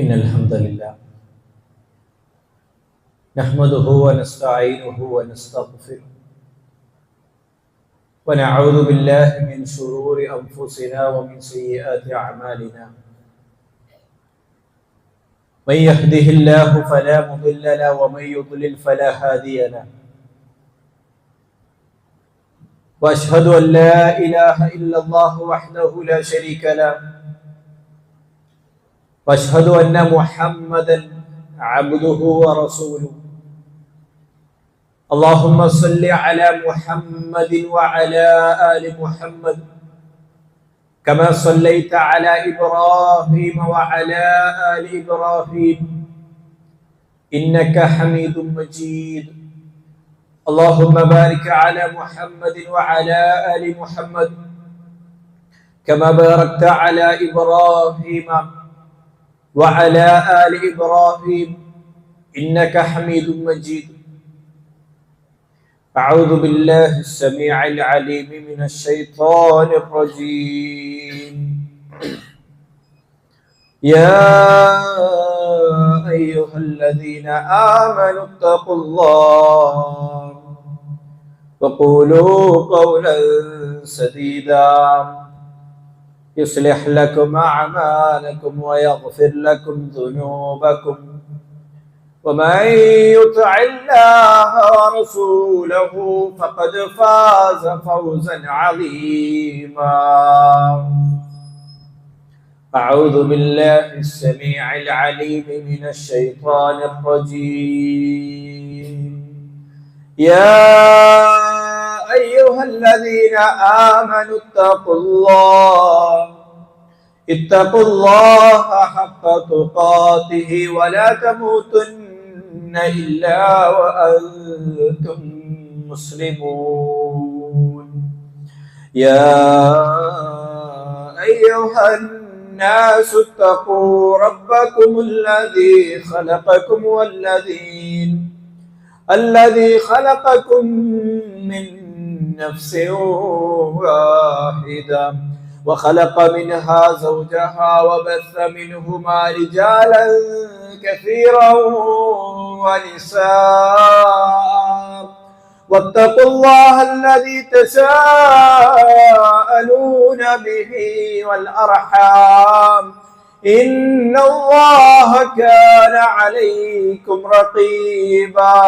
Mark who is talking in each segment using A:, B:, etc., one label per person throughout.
A: إن الحمد لله نحمده ونستعينه ونستغفره ونعوذ بالله من شرور أنفسنا ومن سيئات أعمالنا. من يهده الله فلا مضل له ومن يضلل فلا هادي له. وأشهد أن لا إله إلا الله وحده لا شريك له وأشهد أن محمدا عبده ورسوله. اللهم صل على محمد وعلى آل محمد كما صليت على إبراهيم وعلى آل إبراهيم إنك حميد مجيد. اللهم بارك على محمد وعلى آل محمد كما باركت على إبراهيم وعلى آل إبراهيم إنك حميد مجيد. أعوذ بالله السميع العليم من الشيطان الرجيم. يا أيها الذين آمنوا اتقوا الله وقولوا قولا سديدا يصلح لكم أعمالكم ويغفر لكم ذنوبكم ومن يطع الله ورسوله فقد فاز فوزا عظيما. أعوذ بالله السميع العليم من الشيطان الرجيم. يا أيها الذين آمنوا اتقوا الله حق تقاته ولا تموتن إلا وأنتم مسلمون. يا أيها الناس اتقوا ربكم الذي خلقكم من نفس واحدة وخلق منها زوجها وبث منهما رجالا كثيرا ونساء واتقوا الله الذي تساءلون به والأرحام إن الله كان عليكم رقيبا.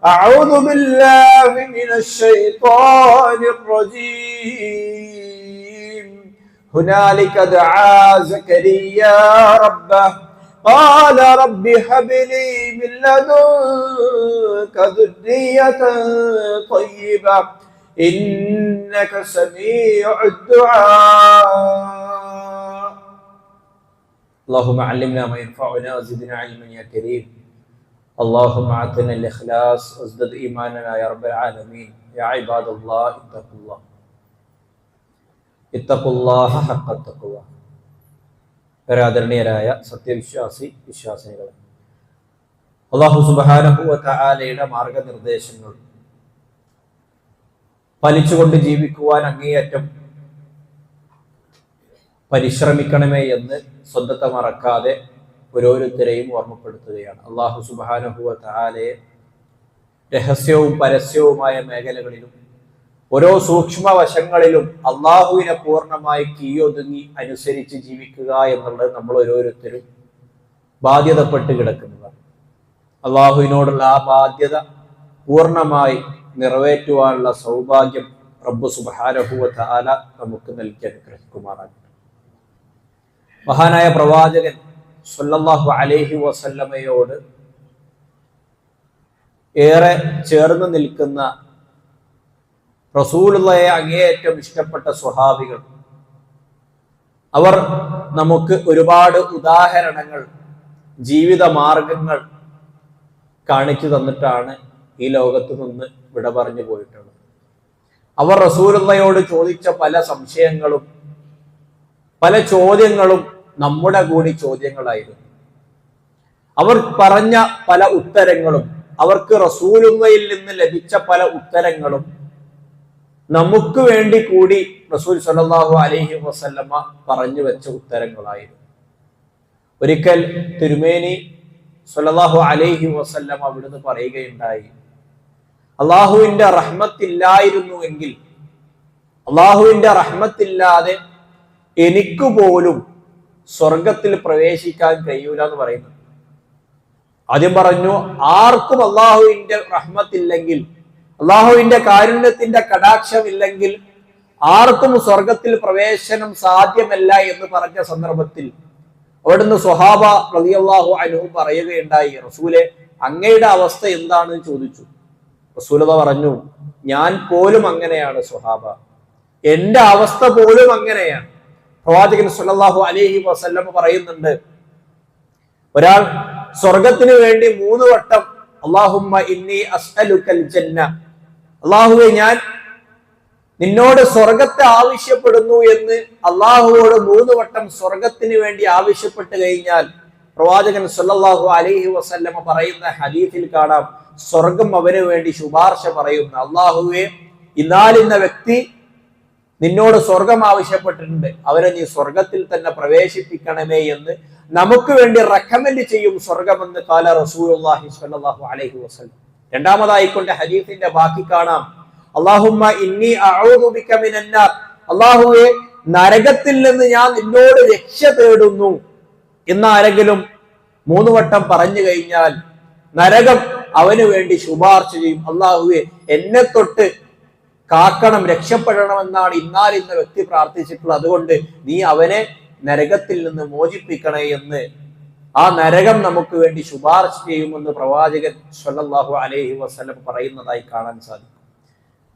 A: أعوذ بالله من الشيطان الرجيم. هنالك دعا زكريا ربه قال رب هب لي من لدنك ذرية طيبة إنك سميع الدعاء. اللهم علمنا ما ينفعنا وزدنا علما يا كريم. اللهم اعطنا الإخلاص وازدد إيماننا يا رب العالمين. يا عباد الله اتقوا الله حق التقوى. ആദരണീയരായ വിശ്വാസിനികളെ, അല്ലാഹു സുബ്ഹാനഹു വ തആലയുടെ മാർഗനിർദ്ദേശങ്ങൾ പാലിച്ചുകൊണ്ട് ജീവിക്കുവാൻ അങ്ങേയറ്റം പരിശ്രമിക്കണമേ എന്ന് സ്വന്തത്തെ മറക്കാതെ ഓരോരുത്തരെയും ഓർമ്മപ്പെടുത്തുകയാണ്. അല്ലാഹു സുബ്ഹാനഹു വ തആലയെ രഹസ്യവും പരസ്യവുമായ മേഖലകളിലും ഓരോ സൂക്ഷ്മ വശങ്ങളിലും അള്ളാഹുവിനെ പൂർണ്ണമായി കീഴൊതുങ്ങി അനുസരിച്ച് ജീവിക്കുക എന്നുള്ളത് നമ്മൾ ഓരോരുത്തരും ബാധ്യതപ്പെട്ട് കിടക്കുന്നതാണ്. അള്ളാഹുവിനോടുള്ള ആ ബാധ്യത പൂർണ്ണമായി നിറവേറ്റുവാനുള്ള സൗഭാഗ്യം റബ്ബ് സുബ്ഹാനഹു വ തആല നമുക്ക് നൽകി അനുഗ്രഹിക്കുമാറാകട്ടെ. മഹാനായ പ്രവാചകൻ സ്വല്ലല്ലാഹു അലൈഹി വസല്ലമയോട് ഏറെ ചേർന്ന് നിൽക്കുന്ന റസൂലുള്ളാഹിയെ അങ്ങേയറ്റം ഇഷ്ടപ്പെട്ട സ്വഹാബികൾ, അവർ നമുക്ക് ഒരുപാട് ഉദാഹരണങ്ങൾ, ജീവിത മാർഗങ്ങൾ കാണിച്ചു തന്നിട്ടാണ് ഈ ലോകത്ത് നിന്ന് വിട പറഞ്ഞു പോയിട്ടുള്ളത്. അവർ റസൂലുള്ളാഹിയോട് ചോദിച്ച പല സംശയങ്ങളും പല ചോദ്യങ്ങളും നമ്മുടെ കൂടി ചോദ്യങ്ങളായിരുന്നു. അവർ പറഞ്ഞ പല ഉത്തരങ്ങളും, അവർക്ക് റസൂലുള്ളാഹിയിൽ നിന്ന് ലഭിച്ച പല ഉത്തരങ്ങളും നമുക്ക് വേണ്ടി കൂടി റസൂൽ സ്വല്ലല്ലാഹു അലൈഹി വസല്ലമ പറഞ്ഞു വെച്ച ഉത്തരങ്ങളായിരുന്നു. ഒരിക്കൽ തിരുമേനി സ്വല്ലല്ലാഹു അലൈഹി വസല്ലം അവിടുന്ന് പറയുകയുണ്ടായി, അള്ളാഹുവിന്റെ റഹ്മത്തില്ലായിരുന്നുവെങ്കിൽ, അള്ളാഹുവിന്റെ റഹ്മത്തില്ലാതെ എനിക്ക് പോലും സ്വർഗത്തിൽ പ്രവേശിക്കാൻ കഴിയൂല എന്ന് പറയുന്നു. ആദ്യം പറഞ്ഞു, ആർക്കും അള്ളാഹുവിന്റെ റഹ്മത്തില്ലെങ്കിൽ, അള്ളാഹുവിന്റെ കാരുണ്യത്തിന്റെ കടാക്ഷമില്ലെങ്കിൽ ആർക്കും സ്വർഗത്തിൽ പ്രവേശനം സാധ്യമല്ല എന്ന് പറഞ്ഞ സന്ദർഭത്തിൽ അവിടുന്ന് സ്വഹാബ റളിയല്ലാഹു അൻഹു പറയുകയുണ്ടായി, റസൂലെ അങ്ങയുടെ അവസ്ഥ എന്താണെന്ന് ചോദിച്ചു. റസൂലത പറഞ്ഞു, ഞാൻ പോലും അങ്ങനെയാണ് സ്വഹാബ, എന്റെ അവസ്ഥ പോലും അങ്ങനെയാണ്. പ്രവാചകൻ സ്വല്ലല്ലാഹു അലൈഹി വസല്ലം പറയുന്നുണ്ട്, ഒരാൾ സ്വർഗത്തിന് വേണ്ടി 3 വട്ടം അല്ലാഹുമ്മ ഇന്നി അസ്അലുക്കൽ ജന്ന, അല്ലാഹുവേ ഞാൻ നിന്നോട് സ്വർഗത്തെ ആവശ്യപ്പെടുന്നു എന്ന് അള്ളാഹുവോട് 3 വട്ടം സ്വർഗത്തിന് വേണ്ടി ആവശ്യപ്പെട്ട് കഴിഞ്ഞാൽ പ്രവാചകൻ സ്വല്ലല്ലാഹു അലൈഹി വസല്ലം പറയുന്ന ഹദീസിൽ കാണാം, സ്വർഗം അവന് വേണ്ടി ശുപാർശ പറയുന്നു. അള്ളാഹുവേ, ഇന്നാലിന്ന വ്യക്തി നിന്നോട് സ്വർഗം ആവശ്യപ്പെട്ടിട്ടുണ്ട്, അവരെ നീ സ്വർഗത്തിൽ തന്നെ പ്രവേശിപ്പിക്കണമേ എന്ന് നമുക്ക് വേണ്ടി റെക്കമെൻഡ് ചെയ്യും സ്വർഗമെന്ന് ഖാല റസൂലുള്ളാഹി സ്വല്ലല്ലാഹു അലൈഹി വസല്ലം. രണ്ടാമതായിക്കൊണ്ട് ഹദീസിന്റെ ബാക്കി കാണാം, അല്ലാഹുമ്മ ഇന്നി അഊദു ബിക മിനന്നാർ, അല്ലാഹുവേ നരകത്തിൽ നിന്ന് ഞാൻ നിന്നോട് രക്ഷ തേടുന്നു എന്ന് ആരെങ്കിലും 3 വട്ടം പറഞ്ഞു കഴിഞ്ഞാൽ നരകം അവന് വേണ്ടി ശുപാർശ ചെയ്യും, അല്ലാഹുവേ എന്നെ തൊട്ട് കാക്കണം, രക്ഷപ്പെടണമെന്നാണ് ഇന്ന വ്യക്തി പ്രാർത്ഥിച്ചിട്ടുള്ളത്, അതുകൊണ്ട് നീ അവനെ നരകത്തിൽ നിന്ന് മോചിപ്പിക്കണേ എന്ന് ആ നരകം നമുക്ക് വേണ്ടി ശുപാർശ ചെയ്യുമെന്ന് പ്രവാചകൻ സ്വല്ലല്ലാഹു അലൈഹി വസല്ലം പറയുന്നതായി കാണാൻ സാധിക്കും.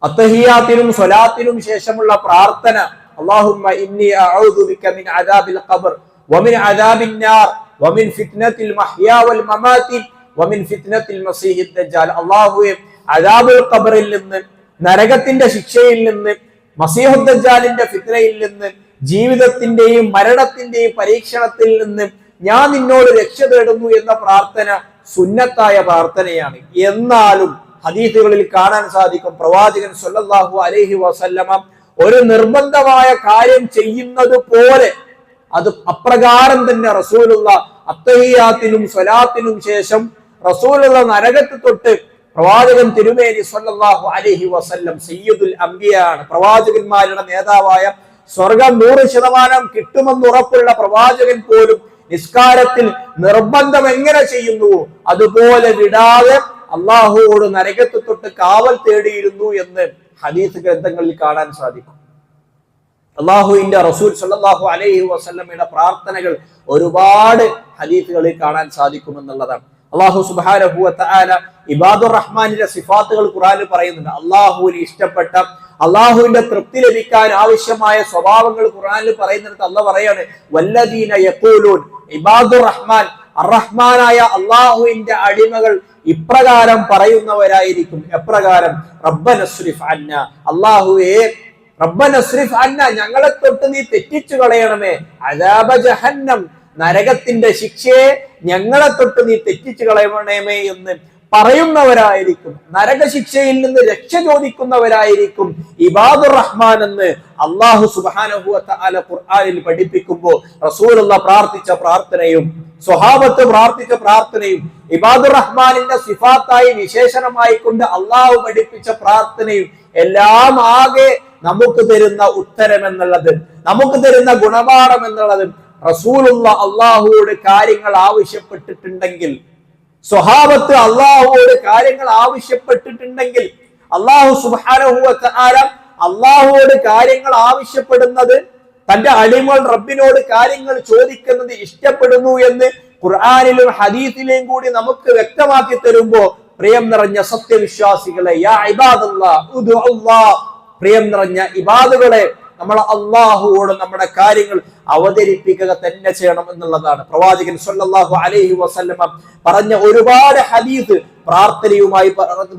A: അത്തഹിയാത്തിനും സ്വലാത്തിനും ശേഷമുള്ള പ്രാർത്ഥന, അല്ലാഹുമ്മ ഇന്നി അഊദു ബിക മിൻ അദാബിൽ ഖബ്ർ വമിൻ അദാബിൻ നാർ വമിൻ ഫിത്നത്തിൽ മഹ്യാ വൽ മമാതി വമിൻ ഫിത്നത്തിൽ മസീഹിദ് ദജ്ജാൽ, അല്ലാഹുവേ അദാബുൽ ഖബ്റിൽ നിന്ന്, നരകത്തിന്റെ ശിക്ഷയിൽ നിന്ന്, മസീഹുദ് ദജ്ജാലിന്റെ ഫിത്നയിൽ നിന്ന്, ജീവിതത്തിന്റെയും മരണത്തിന്റെയും പരീക്ഷണത്തിൽ നിന്ന് ഞാൻ നിന്നോട് രക്ഷ തേടുന്നു എന്ന പ്രാർത്ഥന സുന്നത്തായ പ്രാർത്ഥനയാണ്. എന്നാലും ഹദീസുകളിൽ കാണാൻ സാധിക്കും, പ്രവാചകൻ സ്വല്ലല്ലാഹു അലൈഹി വസല്ലമ ഒരു നിർബന്ധമായ കാര്യം ചെയ്യുന്നത് പോലെ അത് അപ്രകാരം തന്നെ റസൂലുള്ള അത്തഹിയാത്തിനും സ്വലാത്തിനും ശേഷം റസൂലുള്ള നരകത്തെ തൊട്ട് പ്രവാചകൻ തിരുമേനി സ്വല്ലല്ലാഹു അലൈഹി വസല്ലം സയ്യിദുൽ അംബിയാണ്, പ്രവാചകന്മാരുടെ നേതാവായ, സ്വർഗം 100% കിട്ടുമെന്ന് ഉറപ്പുള്ള പ്രവാചകൻ പോലും നിസ്കാരത്തിൽ നിർബന്ധം എങ്ങനെ ചെയ്യുന്നു അതുപോലെ വിടാതെ അള്ളാഹുവോട് നരകത്തെ തൊട്ട് കാവൽ തേടിയിരുന്നു എന്ന് ഹദീസ് ഗ്രന്ഥങ്ങളിൽ കാണാൻ സാധിക്കും. അള്ളാഹുവിന്റെ റസൂൽ സ്വല്ലല്ലാഹു അലൈഹി വസല്ലമയുടെ പ്രാർത്ഥനകൾ ഒരുപാട് ഹദീസുകളിൽ കാണാൻ സാധിക്കുമെന്നുള്ളതാണ്. അള്ളാഹു സുബ്ഹാനഹു വ തആല ഇബാദുർ റഹ്മാനിന്റെ സിഫാത്തുകൾ ഖുർആനിൽ പറയുന്നുണ്ട്. അള്ളാഹുവിന് ഇഷ്ടപ്പെട്ട, അള്ളാഹുവിന്റെ തൃപ്തി ലഭിക്കാൻ ആവശ്യമായ സ്വഭാവങ്ങൾ ഖുർആനിൽ പറയുന്നിടത്ത് അള്ളാഹ് പറയാണ്, വല്ലദീന യഖൂലൂൻ, ഇബാദുർ റഹ്മാൻ അർ-റഹ്മാനായ അള്ളാഹുവിന്റെ അടിമകൾ ഇപ്രകാരം പറയുന്നവരായിരിക്കും. എപ്രകാരം? റബ്ബനസ്രിഫ് അന്ന, അള്ളാഹുവേ റബ്ബനസ്രിഫ് അന്ന, ഞങ്ങളെ തൊട്ട് നീ തെറ്റിച്ചു കളയണമേ, അദാബ ജഹന്നം, നരകത്തിന്റെ ശിക്ഷയെ ഞങ്ങളെ തൊട്ട് നീ തെറ്റിച്ചു കളയണമേ എന്ന് പറയുന്നവരായിരിക്കും, നരകശിക്ഷയിൽ നിന്ന് രക്ഷ ചോദിക്കുന്നവരായിരിക്കും ഇബാദുർ റഹ്മാൻ എന്ന് അല്ലാഹു സുബ്ഹാനഹു വ തആല ഖുർആനിൽ പഠിപ്പിക്കുമ്പോൾ റസൂലുള്ള പ്രാർത്ഥിച്ച പ്രാർത്ഥനയും സ്വഹാബത്ത് പ്രാർത്ഥിച്ച പ്രാർത്ഥനയും ഇബാദുർ റഹ്മാനിന്റെ സിഫാത്തായി വിശേഷണമായി കൊണ്ട് അള്ളാഹു പഠിപ്പിച്ച പ്രാർത്ഥനയും എല്ലാം ആകെ നമുക്ക് തരുന്ന ഉത്തരം എന്നുള്ളത്, നമുക്ക് തരുന്ന ഗുണപാഠം എന്നുള്ളത്, റസൂലുള്ള അള്ളാഹുവോട് കാര്യങ്ങൾ ആവശ്യപ്പെട്ടിട്ടുണ്ടെങ്കിൽ, സ്വഹാബത്ത് അള്ളാഹുവോട് കാര്യങ്ങൾ ആവശ്യപ്പെട്ടിട്ടുണ്ടെങ്കിൽ, അള്ളാഹു സുബ്ഹാനഹു വ തആല അള്ളാഹുവോട് കാര്യങ്ങൾ ആവശ്യപ്പെടുന്നത്, തന്റെ അടിമകൾ റബ്ബിനോട് കാര്യങ്ങൾ ചോദിക്കുന്നത് ഇഷ്ടപ്പെടുന്നു എന്ന് ഖുർആനിലും ഹദീസിലെയും കൂടി നമുക്ക് വ്യക്തമാക്കി തരുമ്പോ, പ്രിയം നിറഞ്ഞ സത്യവിശ്വാസികളെ, യാ ഇബാദല്ലാഹ് ഉദ്ഉല്ലാഹ്, പ്രിയം നിറഞ്ഞ ഇബാദുകളെ, നമ്മൾ അള്ളാഹുവോട് നമ്മുടെ കാര്യങ്ങൾ അവതരിപ്പിക്കുക തന്നെ ചെയ്യണം എന്നുള്ളതാണ്. പ്രവാചകൻ സ്വല്ലല്ലാഹു അലൈഹി വസല്ലമ പറഞ്ഞ ഒരുപാട് ഹദീസ്, പ്രാർത്ഥനയുമായി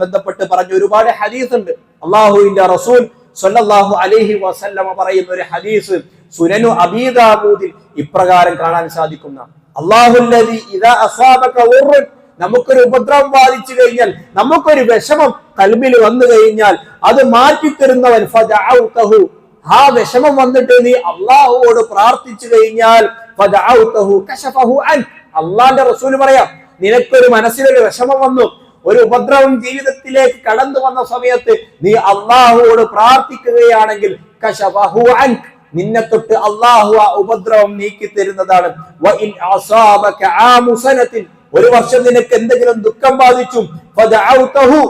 A: ബന്ധപ്പെട്ട് പറഞ്ഞ ഒരുപാട് ഹദീസ് ഉണ്ട്. അള്ളാഹുവിന്റെ റസൂൽ സ്വല്ലല്ലാഹു അലൈഹി വസല്ലമ പറയുന്ന ഒരു ഹദീസ് സുനനു അബീ ദാവൂദിൽ ഇപ്രകാരം കാണാൻ സാധിക്കുന്ന, അല്ലാഹുല്ലദീ ഇദാ അസാബക ഉർറുൻ, നമുക്കൊരു ഉപദ്രവം ബാധിച്ചു കഴിഞ്ഞാൽ, നമുക്കൊരു വിഷമം ഖൽബിൽ വന്നു കഴിഞ്ഞാൽ അത് മാറ്റിത്തരുന്നവൻ, ഫദഅഉതഹു, ആ വിഷമം വന്നിട്ട് നീ അള്ളാഹുവോട് പ്രാർത്ഥിച്ചു കഴിഞ്ഞാൽ, ഫദഅഉതഹു കശഫഹു അൻ. അല്ലാഹുവിന്റെ റസൂൽ പറയാം, നിനക്കൊരു മനസ്സിലൊരു വിഷമം വന്നു, ഒരു ഉപദ്രവം ജീവിതത്തിലേക്ക് കടന്നു വന്ന സമയത്ത് നീ അള്ളാഹുവോട് പ്രാർത്ഥിക്കുകയാണെങ്കിൽ കശഫഹു അൻ, നിന്നെ തൊട്ട് അള്ളാഹു ആ ഉപദ്രവം നീക്കി തരുന്നതാണ്. വഇൻ അസാബക ആമു സനത്തിൻ, ഒരു വർഷം നിനക്ക് എന്തെങ്കിലും ദുഃഖം ബാധിച്ചു, ഫദഅഉതഹു,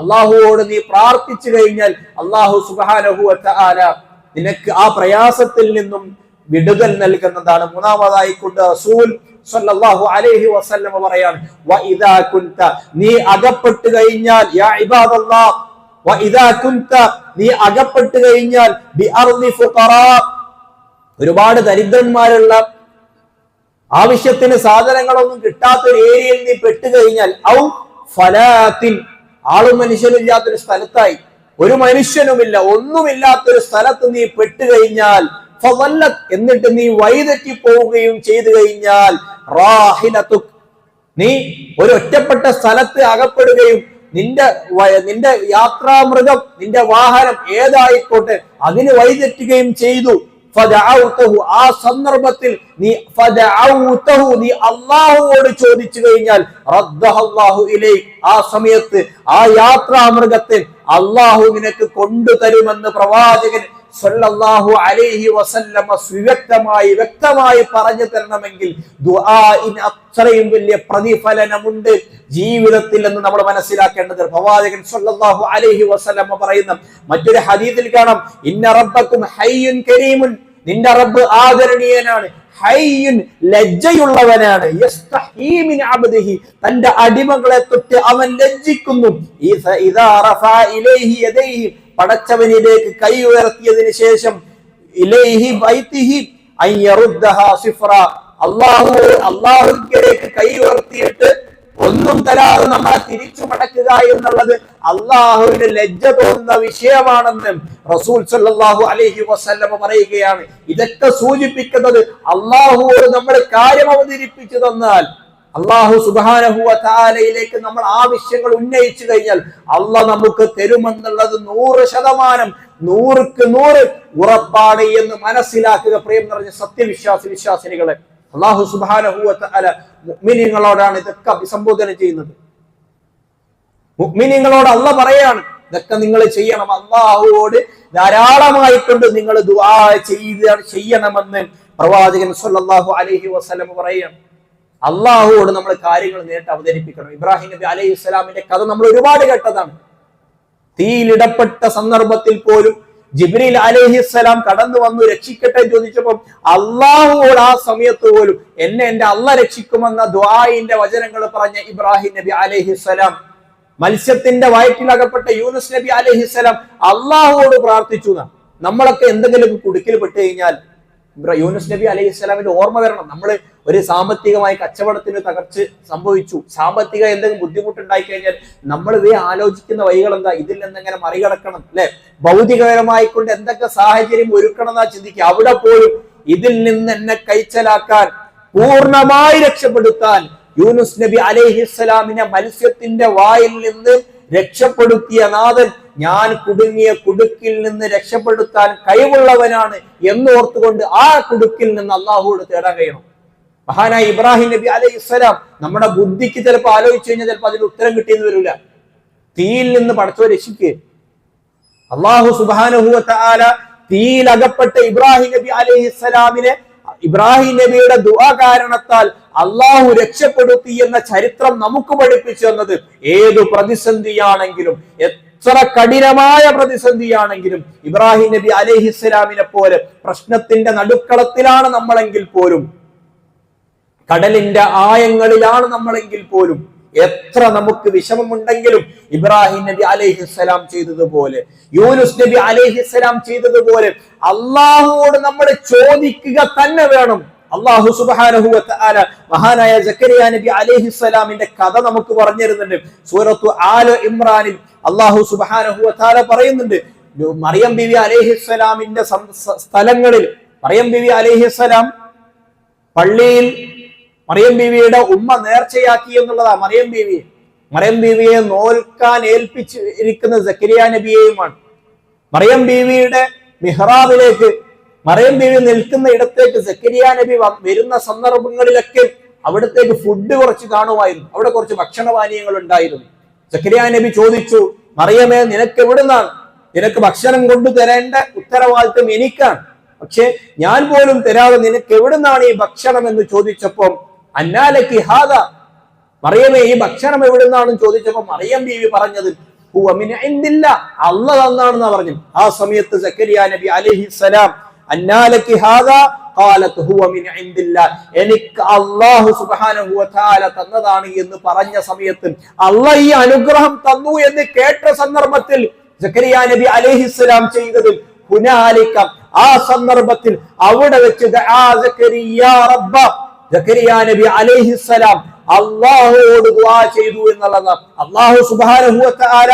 A: അള്ളാഹുവോട് നീ പ്രാർത്ഥിച്ചു കഴിഞ്ഞാൽ അള്ളാഹു സുബ്ഹാനഹു വ തആല നിനക്ക് ആ പ്രയാസത്തിൽ നിന്നും വിടുതൽ നൽകുന്നതാണ്. മൂന്നാമതായി കൊണ്ട് റസൂൽ സല്ലല്ലാഹു അലൈഹി വസല്ലം പറയാണ്, വഇദാ കുൻത, നീ അകപ്പെട്ടു കഴിഞ്ഞാൽ, യാ ഇബാദല്ലാഹ്, വഇദാ കുൻത, നീ അകപ്പെട്ടു കഴിഞ്ഞാൽ ബിഅർളി ഫുഖറാ, ഒരുപാട് ദരിദ്രന്മാരുള്ള, ആവശ്യത്തിന് സാധനങ്ങളൊന്നും കിട്ടാത്ത ഒരു ഏരിയയിൽ നീ പെട്ടുകഴിഞ്ഞാൽ, ഔ ഫലാത്തിൻ, ആളും മനുഷ്യനില്ലാത്തൊരു സ്ഥലത്തായി, ഒരു മനുഷ്യനുമില്ല, ഒന്നുമില്ലാത്തൊരു സ്ഥലത്ത് നീ പെട്ടുകഴിഞ്ഞാൽ, ഫവല്ലത്, എന്നിട്ട് നീ വഴിതെറ്റി പോവുകയും ചെയ്തു കഴിഞ്ഞാൽ, റാഹിലതുക്, നീ ഒരു ഒറ്റപ്പെട്ട സ്ഥലത്ത് അകപ്പെടുകയും നിന്റെ യാത്രാമൃഗം, നിന്റെ വാഹനം ഏതായിക്കോട്ടെ അതിന് വഴിതെറ്റുകയും ചെയ്തു, ഫദഅഉതഹു, ആ സന്ദർഭത്തിൽ നീ ഫദഅഉതഹു, നീ അല്ലാഹുവോട് ചോദിച്ചു കഴിഞ്ഞാൽ, റദ്ദഹല്ലാഹു ഇലൈക്, ആ സമയത്ത് ആ യാത്രാമൃഗത്തെ അല്ലാഹു നിനക്ക് കൊണ്ടുതരുമെന്ന് പ്രവാചകൻ സല്ലല്ലാഹു അലൈഹി വസല്ലമ വ്യക്തമായി പറഞ്ഞു തരണമെങ്കിൽ ദുആഇന് അത്രയും വലിയ പ്രതിഫലനമുണ്ട് ജീവിതത്തിൽ എന്ന് നമ്മൾ മനസ്സിലാക്കേണ്ടത്. പ്രവാചകൻ സല്ലല്ലാഹു അലൈഹി വസല്ലമ പറയുന്ന മറ്റൊരു ഹദീസിൽ കാണാം, ഇന്ന റബ്ബക്കും ഹയ്യുൻ കരീമുൻ, നിന്റെ റബ്ബ് ആദരണീയനാണ്, ഹയ്യുൻ, ലജ്ജയുള്ളവനാണ്, യസ്തഹീ മിൻ അബ്ദിഹി, തന്റെ അടിമകളെ തൊട്ട് അവൻ ലജ്ജിക്കുന്നു, ഇദാ റഫഅ ഇലൈഹി യദൈഹി, പടച്ചവനിലേക്ക് കൈ ഉയർത്തിയതിനു ശേഷം, ഇലൈഹി ബൈതിഹി അൻ യറുദ്ദഹാ സിഫ്റ, അല്ലാഹുവിലേക്ക് കൈ ഉയർത്തിയിട്ട് ഒന്നും തരാതെ നമ്മളെ തിരിച്ചു മടക്കുക എന്നുള്ളത് അള്ളാഹുവിന് ലജ്ജ തോന്നുന്ന വിഷയമാണെന്ന് റസൂൽ സല്ലല്ലാഹു അലൈഹി വസല്ലമ പറയുകയാണ്. ഇതൊക്കെ സൂചിപ്പിക്കുന്നത് അള്ളാഹുവോട് നമ്മൾ കാര്യം അവതരിപ്പിച്ചു തന്നാൽ, അള്ളാഹു സുബ്ഹാനഹു വ തആലയിലേക്ക് നമ്മൾ ആവശ്യങ്ങൾ ഉന്നയിച്ചു കഴിഞ്ഞാൽ അള്ളാഹ് നമുക്ക് തരുമെന്നുള്ളത് 100%, 100% ഉറപ്പാണ് എന്ന് മനസ്സിലാക്കുക. പ്രിയം നിറഞ്ഞ വിശ്വാസിനികളെ, അള്ളാഹു സുബ്ഹാനഹു വ തആല മുഅ്മിനീങ്ങളോടാണ് ഇതൊക്കെ അഭിസംബോധന ചെയ്യുന്നത്. മുഅ്മിനീങ്ങളോട് അള്ളാഹ് പറയാണ്, ഇതൊക്കെ നിങ്ങൾ ചെയ്യണം, അള്ളാഹുവോട് ധാരാളമായിക്കൊണ്ട് നിങ്ങൾ ദുആ ചെയ്യണമെന്ന് പ്രവാചകൻ സല്ലല്ലാഹു അലൈഹി വസല്ലം പറയുകയാണ്. അള്ളാഹുവോട് നമ്മൾ കാര്യങ്ങൾ നേരിട്ട് അവതരിപ്പിക്കണം. ഇബ്രാഹിം നബി അലൈഹിസ്സലാമിന്റെ കഥ നമ്മൾ ഒരുപാട് കേട്ടതാണ്. തീയിലിടപ്പെട്ട സന്ദർഭത്തിൽ പോലും ജിബ്രീൽ അലൈഹിസ്സലാം കടന്നു വന്നു രക്ഷിക്കട്ടെ ചോദിച്ചപ്പോൾ അള്ളാഹുവോട് ആ സമയത്ത് പോലും എന്നെ എന്റെ അള്ളാഹ് രക്ഷിക്കുമെന്ന ദുആഇന്റെ വചനങ്ങൾ പറഞ്ഞ ഇബ്രാഹിം നബി അലൈഹിസ്സലാം, മത്സ്യത്തിന്റെ വയറ്റിലകപ്പെട്ട യൂനുസ് നബി അലൈഹിസ്സലാം അള്ളാഹുവോട് പ്രാർത്ഥിച്ചു. നമ്മളൊക്കെ എന്തെങ്കിലും കുടുക്കിൽ പെട്ട് കഴിഞ്ഞാൽ യൂനുസ് നബി അലൈഹിസ്സലാമിന്റെ ഓർമ്മ വരണം. നമ്മൾ ഒരു സാമ്പത്തികമായി കച്ചവടത്തിന് തകർച്ച സംഭവിച്ചു, സാമ്പത്തിക എന്തെങ്കിലും ബുദ്ധിമുട്ടുണ്ടായി കഴിഞ്ഞാൽ നമ്മൾ ആലോചിക്കുന്ന വഴികൾ എന്താ, ഇതിൽ നിന്നെങ്ങനെ മറികടക്കണം, അല്ലെ? ഭൗതികപരമായിക്കൊണ്ട് എന്തൊക്കെ സാഹചര്യം ഒരുക്കണം എന്നാ ചിന്തിക്കുക. അവിടെ പോലും ഇതിൽ നിന്ന് എന്നെ കൈച്ചലാക്കാൻ, പൂർണ്ണമായി രക്ഷപ്പെടുത്താൻ യൂനുസ് നബി അലൈഹിസ്സലാമിനെ മത്സ്യത്തിന്റെ വായിൽ നിന്ന് രക്ഷപ്പെടുത്തിയ നാഥൻ ഞാൻ കുടുങ്ങിയ കുടുക്കിൽ നിന്ന് രക്ഷപ്പെടുത്താൻ കഴിവുള്ളവനാണ് എന്നോർത്തുകൊണ്ട് ആ കുടുക്കിൽ നിന്ന് അള്ളാഹുവോട് തേടാൻ കഴിയണം. മഹാനായ ഇബ്രാഹിം നബി അലൈഹിസ്സലാം, നമ്മുടെ ബുദ്ധിക്ക് ചിലപ്പോൾ ആലോചിച്ചു കഴിഞ്ഞാൽ ചിലപ്പോൾ അതിന് ഉത്തരം കിട്ടിയെന്ന് വരില്ല. തീയിൽ നിന്ന് പടച്ചോ രക്ഷിക്കുക. അള്ളാഹു സുബ്ഹാനഹു വ തആല തീയിൽ അകപ്പെട്ട ഇബ്രാഹിം നബി അലൈഹിസ്സലാമിനെ ഇബ്രാഹിം നബിയുടെ ദുആ കാരണത്താൽ അള്ളാഹു രക്ഷപ്പെടുത്തി എന്ന ചരിത്രം നമുക്ക് പഠിപ്പിച്ചു തന്നത്, ഏതു പ്രതിസന്ധിയാണെങ്കിലും, എത്ര കഠിനമായ പ്രതിസന്ധിയാണെങ്കിലും ഇബ്രാഹിം നബി അലൈഹിസ്സലാമിനെ പോലെ പ്രശ്നത്തിന്റെ നടുക്കളത്തിലാണ് നമ്മളെങ്കിൽ പോലും, കടലിന്റെ ആയങ്ങളിലാണ് നമ്മളെങ്കിൽ പോലും, എത്ര നമുക്ക് വിഷമമുണ്ടെങ്കിലും ഇബ്രാഹിം നബി അലൈഹിസ്സലാം ചെയ്തതുപോലെ, യൂനുസ് നബി അലൈഹിസ്സലാം ചെയ്തതുപോലെ അള്ളാഹുവോട് നമ്മൾ ചോദിക്കുക തന്നെ വേണം. അള്ളാഹു സുബ്ഹാനഹു വ തആല മഹാനായ സക്കരിയ നബി അലൈഹിസ്സലാമിന്റെ കഥ നമുക്ക് പറഞ്ഞു തരുന്നുണ്ട്. സൂറത്തു ആല ഇമ്രാനിൽ അള്ളാഹു സുബ്ഹാനഹു വ തആല പറയുന്നുണ്ട്, മറിയം ബീവി അലൈഹിസ്സലാമിന്റെ സ്ഥലങ്ങളിൽ, മറിയം ബീവി അലൈഹിസ്സലാം പള്ളിയിൽ മറിയം ബീവിയുടെ ഉമ്മ നേർച്ചയാക്കി എന്നുള്ളതാ. മറിയം ബീവിയെ നോൽക്കാൻ ഏൽപ്പിച്ചിരിക്കുന്ന സക്കരിയ നബിയെയുമാണ്. മറിയം ബീവിയുടെ മിഹ്റാബിലേക്ക് മറിയം ബീവി നിൽക്കുന്ന ഇടത്തേക്ക് സക്കരിയ നബി വരുന്ന സന്ദർഭങ്ങളിലൊക്കെ അവിടത്തേക്ക് ഫുഡ് കുറച്ച് കാണുമായിരുന്നു, അവിടെ കുറച്ച് ഭക്ഷണപാനീയങ്ങൾ ഉണ്ടായിരുന്നു. സക്കരിയ നബി ചോദിച്ചു, മറിയമേ, നിനക്ക് എവിടുന്നാണ്? നിനക്ക് ഭക്ഷണം കൊണ്ടുതരേണ്ട ഉത്തരവാദിത്വം എനിക്കാണ്, പക്ഷെ ഞാൻ പോലും തരാതെ നിനക്ക് എവിടുന്നാണ് ഈ ഭക്ഷണം എന്ന് ചോദിച്ചപ്പോൾ അന്നാലക്കി ഹാദ, മറിയമേ ഈ ഭക്ഷണം എവിടുന്നാണെന്ന് ചോദിച്ചപ്പോൾ മറിയം ബീവി പറഞ്ഞത് ഹുവ മിൻ ഇൻദില്ലാ, അല്ലാഹ് തന്നാണെന്നാ പറഞ്ഞു. ആ സമയത്ത് സക്കരിയ നബി അലൈഹിസ്സലാം അന്നാലക്കി ഹാദ ഖാലത് ഹുവ മിൻ ഇൻദില്ലാ, എനിക്ക് അല്ലാഹു സുബ്ഹാനഹു വ തആല തന്നതാണ് എന്ന് പറഞ്ഞ സമയത്ത്, അല്ലാഹ് ഈ അനുഗ്രഹം തന്നു എന്ന് കേട്ട സന്ദർഭത്തിൽ സക്കരിയ നബി അലൈഹിസ്സലാം ചെയ്തത് ഹുനാലിക, ആ സന്ദർഭത്തിൽ അവിടെ വെച്ച് സക്കരിയ നബി അലൈഹിസ്സലാം അല്ലാഹുവോട് ദുആ ചെയ്തു എന്നുള്ളതാണ്. അല്ലാഹു സുബ്ഹാനഹു വ തആല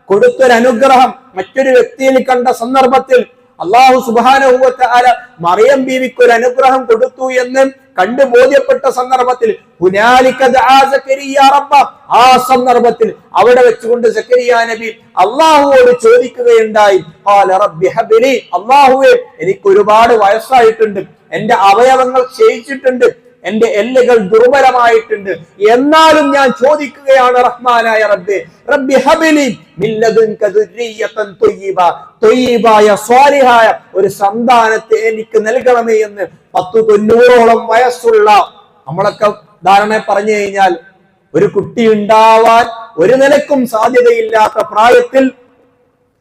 A: കൊടുത്തൊരു അനുഗ്രഹം മറ്റൊരു വ്യക്തിയിൽ കണ്ട സന്ദർഭത്തിൽ അല്ലാഹു സുബ്ഹാനഹു വ തആല മറിയം ബീവിക്ക് ഒരു അനുഗ്രഹം കൊടുത്തു എന്ന് കണ്ടു ബോധ്യപ്പെട്ട സന്ദർഭത്തിൽ ഹുനാലിക ദആ സക്കരിയ റബ്ബ, ആ സന്ദർഭത്തിൽ അവിടെ വെച്ചുകൊണ്ട് സക്കരിയ നബി അല്ലാഹുവോട് ചോദിക്കുകയുണ്ടായി, ഖാല റബ്ബി ഹബ്ലി, അല്ലാഹുവേ എനിക്ക് ഒരുപാട് വയസ്സായിട്ടുണ്ട്, എന്റെ അവയവങ്ങൾ ക്ഷയിച്ചിട്ടുണ്ട്, എന്റെ എല്ലുകൾ ദുർബലമായിട്ടുണ്ട്, എന്നാലും ഞാൻ ചോദിക്കുകയാണ് റഹ്മാനായ റബ്ബേ, റബ്ബി ഹബ്ലി മിൻ ലദുൻക ദുർരിയതൻ ത്വയ്യിബ, ത്വയ്യിബായ സ്വാലിഹായ ഒരു സന്താനത്തെ എനിക്ക് നൽകണമേ എന്ന് 190ഓളം വയസ്സുള്ള നമ്മളൊക്കെ ധാരണ പറഞ്ഞു കഴിഞ്ഞാൽ ഒരു കുട്ടി ഉണ്ടാവാൻ ഒരു നിലക്കും സാധ്യതയില്ലാത്ത പ്രായത്തിൽ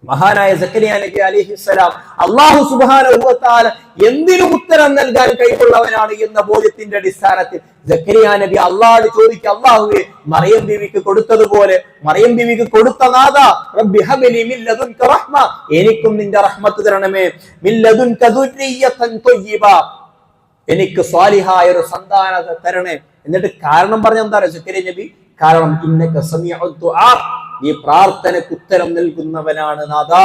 A: മഹാനായ സക്കരിയ നബി അലൈഹിസ്സലാം അല്ലാഹു സുബ്ഹാനഹു വ തആല എന്തിനും ഉത്തരം നൽകാൻ കഴിവുള്ളവനാണ് എന്ന ബോധ്യത്തിന്റെ അടിസ്ഥാനത്തിൽ സക്കരിയ നബി അല്ലാഹുവോട് ചോദിക്കുക, അല്ലാഹുവേ മറിയം ബീവിക്ക് കൊടുത്തതുപോലെ മറിയം ബീവിക്ക് കൊടുത്ത നാഥ, റബ്ബി ഹബ്ലി മിൻ ലദുൻക റഹ്മ, എനിക്കും നിന്റെ റഹ്മത്ത് തരണമേ, മിൻ ലദുൻക ദുർരിയതൻ ത്വയ്യിബ, എനിക്ക് സ്വാലിഹായ ഒരു സന്താനത്തെ തരണേ. എന്നിട്ട് കാരണം പറഞ്ഞ എന്താ സക്കരിയ നബി, കാരണം ഇന്നക സമീഉ ദുആ, നീ പ്രാർത്ഥനയ്ക്ക് ഉത്തരം നൽകുന്നവനാണ് നാഥാ,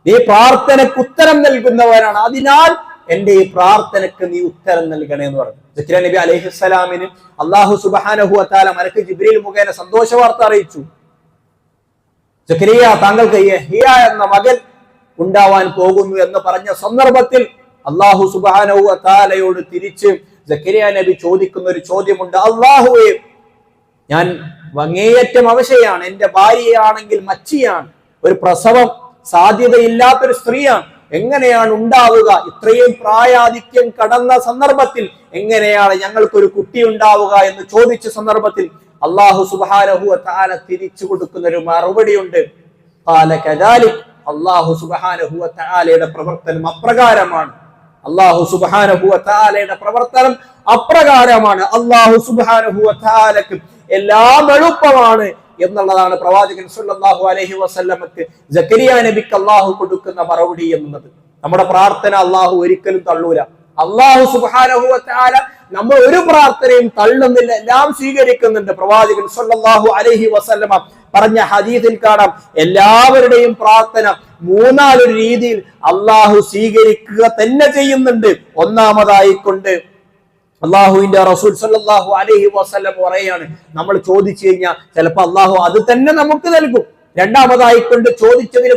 A: നീ പ്രാർത്ഥനയ്ക്ക് ഉത്തരം നൽകുന്നവനാണ്, അതിനാൽ എന്റെ ഈ പ്രാർത്ഥനയ്ക്ക് നീ ഉത്തരം നൽകണേ എന്ന് പറഞ്ഞു. സക്കരിയ നബി അലൈഹിസ്സലാമിന് അല്ലാഹു സുബ്ഹാനഹു വ തആല മലക്ക് ജിബ്രീൽ മുഖേന സന്തോഷ വാർത്ത അറിയിച്ചു. സക്കരിയ, താങ്കൾക്ക് യഹ്യ എന്ന മകൻ ഉണ്ടാവാൻ പോകുന്നു എന്ന് പറഞ്ഞ സന്ദർഭത്തിൽ അല്ലാഹു സുബ്ഹാനഹു വ തആലയോട് തിരിച്ച് സക്കരിയ നബി ചോദിക്കുന്ന ഒരു ചോദ്യമുണ്ട്, അല്ലാഹുവേ, ഞാൻ അങ്ങേയറ്റം അവശയാണ്, എന്റെ ഭാര്യയാണെങ്കിൽ മച്ചിയാണ്, ഒരു പ്രസവം സാധ്യതയില്ലാത്തൊരു സ്ത്രീയാണ്, എങ്ങനെയാണ് ഉണ്ടാവുക? ഇത്രയും പ്രായാധിക്യം കടന്ന സന്ദർഭത്തിൽ എങ്ങനെയാണ് ഞങ്ങൾക്കൊരു കുട്ടി ഉണ്ടാവുക എന്ന് ചോദിച്ച സന്ദർഭത്തിൽ അല്ലാഹു സുബ്ഹാനഹു വ തആല തിരിച്ചു കൊടുക്കുന്ന ഒരു മറുപടിയുണ്ട്, ഖാല കദാലിക്, അല്ലാഹു സുബ്ഹാനഹു വ തആലയുടെ പ്രവർത്തനം അപ്രകാരമാണ്, അല്ലാഹു സുബ്ഹാനഹു വ തആലയുടെ പ്രവർത്തനം അപ്രകാരമാണ്, അല്ലാഹു സുബ്ഹാനഹു വ തആലക്ക് എല്ലാം എളുപ്പമാണ് എന്നുള്ളതാണ് പ്രവാചകൻ സല്ലല്ലാഹു അലൈഹി വസല്ലമക്ക് സക്കരിയ നബിക്ക് അല്ലാഹു കൊടുക്കുന്ന മറുപടി എന്നുള്ളത്. നമ്മുടെ പ്രാർത്ഥന അല്ലാഹു ഒരിക്കലും തള്ളൂല. അല്ലാഹു സുബ്ഹാനഹു വ തആല നമ്മൾ ഒരു പ്രാർത്ഥനയും തള്ളുന്നില്ല, എല്ലാം സ്വീകരിക്കുന്നുണ്ട്. പ്രവാചകൻ സല്ലല്ലാഹു അലൈഹി വസല്ലമ പറഞ്ഞ ഹദീസിൽ കാണാം, എല്ലാവരുടെയും പ്രാർത്ഥന മൂന്നാലൊരു രീതിയിൽ അല്ലാഹു സ്വീകരിക്കുക തന്നെ ചെയ്യുന്നുണ്ട്. ഒന്നാമതായിക്കൊണ്ട് അള്ളാഹുവിന്റെ റസൂൽ സല്ലല്ലാഹു അലൈഹി വസല്ലം പറയാണ്, നമ്മൾ ചോദിച്ചു കഴിഞ്ഞാൽ ചിലപ്പോൾ അള്ളാഹു അത് തന്നെ നമുക്ക് നൽകും. രണ്ടാമതായിക്കൊണ്ട് ചോദിച്ചതിന്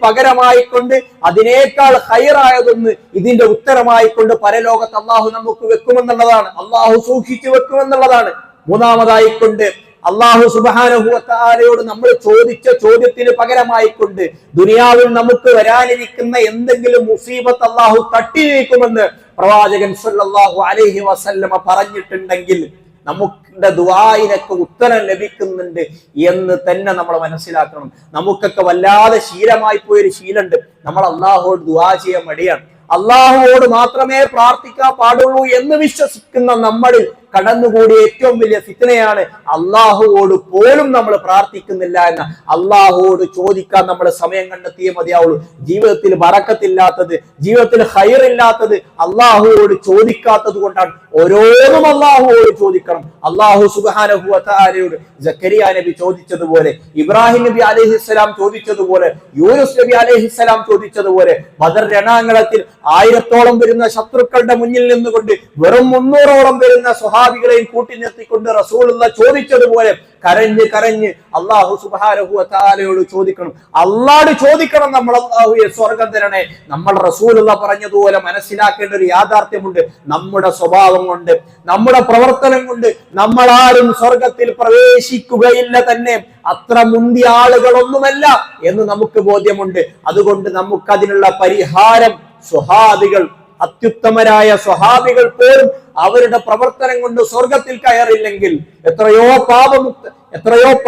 A: പകരമായിക്കൊണ്ട് അതിനേക്കാൾ ഹൈറായതൊന്ന് ഇതിന്റെ ഉത്തരമായിക്കൊണ്ട് പരലോകത്ത് അള്ളാഹു നമുക്ക് വെക്കുമെന്നുള്ളതാണ്, അള്ളാഹു സൂക്ഷിച്ചു വെക്കുമെന്നുള്ളതാണ്. മൂന്നാമതായിക്കൊണ്ട് അല്ലാഹു സുബ്ഹാനഹു വ തആലയോട് നമ്മൾ ചോദിച്ച ചോദ്യത്തിന് പകരമായിക്കൊണ്ട് ദുനിയാവിൽ നമുക്ക് വരാനിരിക്കുന്ന എന്തെങ്കിലും മുസീബത്ത് അല്ലാഹു തട്ടി നീക്കുമെന്ന് പ്രവാചകൻ സല്ലല്ലാഹു അലൈഹി വസല്ലമ പറഞ്ഞിട്ടുണ്ടെങ്കിൽ നമ്മുടെ ദുആയിനൊക്കെ ഉത്തരം ലഭിക്കുന്നുണ്ട് എന്ന് തന്നെ നമ്മൾ മനസ്സിലാക്കണം. നമുക്കൊക്കെ വല്ലാതെ ശീലമായി പോയൊരു ശീലമുണ്ട്, നമ്മൾ അല്ലാഹുവോട് ദുആ ചെയ്യാൻ മടിയാണ്. അല്ലാഹുവോട് മാത്രമേ പ്രാർത്ഥിക്കാൻ പാടുള്ളൂ എന്ന് വിശ്വസിക്കുന്ന നമ്മളിൽ കടന്നുകൂടിയ ഏറ്റവും വലിയ ഫിത്നയാണ് അല്ലാഹുവോട് പോലും നമ്മൾ പ്രാർത്ഥിക്കുന്നില്ല എന്ന. അല്ലാഹുവോട് ചോദിക്കാൻ നമ്മൾ സമയം കണ്ടെത്തിയേ മതിയാവുള്ളൂ. ജീവിതത്തിൽ ബറക്കത്തില്ലാത്തത്, ജീവിതത്തിൽ ഖൈറില്ലാത്തത് അല്ലാഹുവോട് ചോദിക്കാത്തത് കൊണ്ടാണ്. ഓരോന്നും അല്ലാഹുവോട് ചോദിക്കണം. അല്ലാഹു സുബ്ഹാനഹു വ തആലയോട് സക്കരിയ നബി ചോദിച്ചതുപോലെ, ഇബ്രാഹിം നബി അലൈഹിസ്സലാം ചോദിച്ചതുപോലെ, യൂനുസ് നബി അലൈഹിസ്സലാം ചോദിച്ചതുപോലെ, ബദർ രണാങ്കണത്തിൽ 1000ഓളം വരുന്ന ശത്രുക്കളുടെ മുന്നിൽ നിന്നുകൊണ്ട് വെറും 300ഓളം വരുന്ന സ്വഹാബികളെയും കൂട്ടി നിർത്തിക്കൊണ്ട് റസൂലുള്ള ചോദിച്ചതുപോലെ കരഞ്ഞ് കരഞ്ഞ് അള്ളാഹു സുബ്ഹാനഹു വ തആലയോട് ചോദിക്കണം. അള്ളാഹുവോട് ചോദിക്കണം, നമ്മൾ അള്ളാഹുവേ സ്വർഗം തരണേ. നമ്മൾ റസൂലുള്ള പറഞ്ഞതുപോലെ മനസ്സിലാക്കേണ്ട ഒരു യാഥാർത്ഥ്യമുണ്ട്. നമ്മുടെ സ്വഭാവം കൊണ്ട്, നമ്മുടെ പ്രവർത്തനം കൊണ്ട് നമ്മൾ ആരും സ്വർഗത്തിൽ പ്രവേശിക്കുകയില്ല തന്നെ. അത്ര മുന്തിയ ആളുകളൊന്നുമല്ല എന്ന് നമുക്ക് ബോധ്യമുണ്ട്. അതുകൊണ്ട് നമുക്കതിനുള്ള പരിഹാരം സ്വഹാബികൾ, അത്യുത്തമരായ സ്വഹാബികൾ പോലും അവരുടെ പ്രവർത്തനം കൊണ്ട് സ്വർഗത്തിൽ കയറില്ലെങ്കിൽ എത്രയോ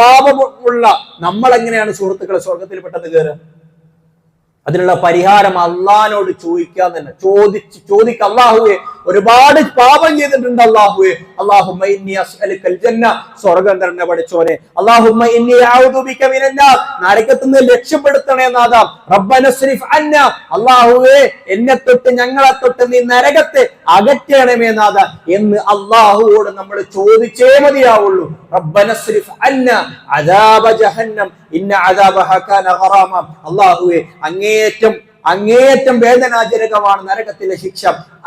A: പാപമുള്ള നമ്മൾ എങ്ങനെയാണ് സുഹൃത്തുക്കളെ സ്വർഗത്തിൽ പെട്ടെന്ന് കയറുക? അതിനുള്ള പരിഹാരം അള്ളാഹിനോട് ചോദിക്കാൻ തന്നെ. ചോദിക്ക, അള്ളാഹുവേ ഒരുപാട് പാപം ചെയ്തിട്ടുണ്ട്, അള്ളാഹുവേ അല്ലാഹുമ്മ ഇന്നി അസ്അലുക്കൽ ജന്ന, സ്വർഗ്ഗം തരണേ പഠിച്ചോനെ. അല്ലാഹുമ്മ ഇന്നി അഊദു ബിക മിനന്നാർ, നരകത്തിൽ നിന്ന് രക്ഷപ്പെടുത്തണേ നാഥാ. റബ്ബന സ്രിഫ് അന്ന, അല്ലാഹുവേ എന്നെ തൊട്ട് ഞങ്ങളെ തൊട്ട് നീ നരകത്തെ അകറ്റണമേ നാഥാ എന്ന് അള്ളാഹുവോട് നമ്മൾ ചോദിച്ചേ മതിയാവുള്ളൂ. റബ്ബന സ്രിഫ് അന്ന അദാബ ജഹന്നം ഇന്ന അദാബഹ കാന ഗറാമ. അല്ലാഹുവേ അങ്ങേയറ്റം വേദനാജനകമാണ് നരകത്തിലെ ശിക്ഷ,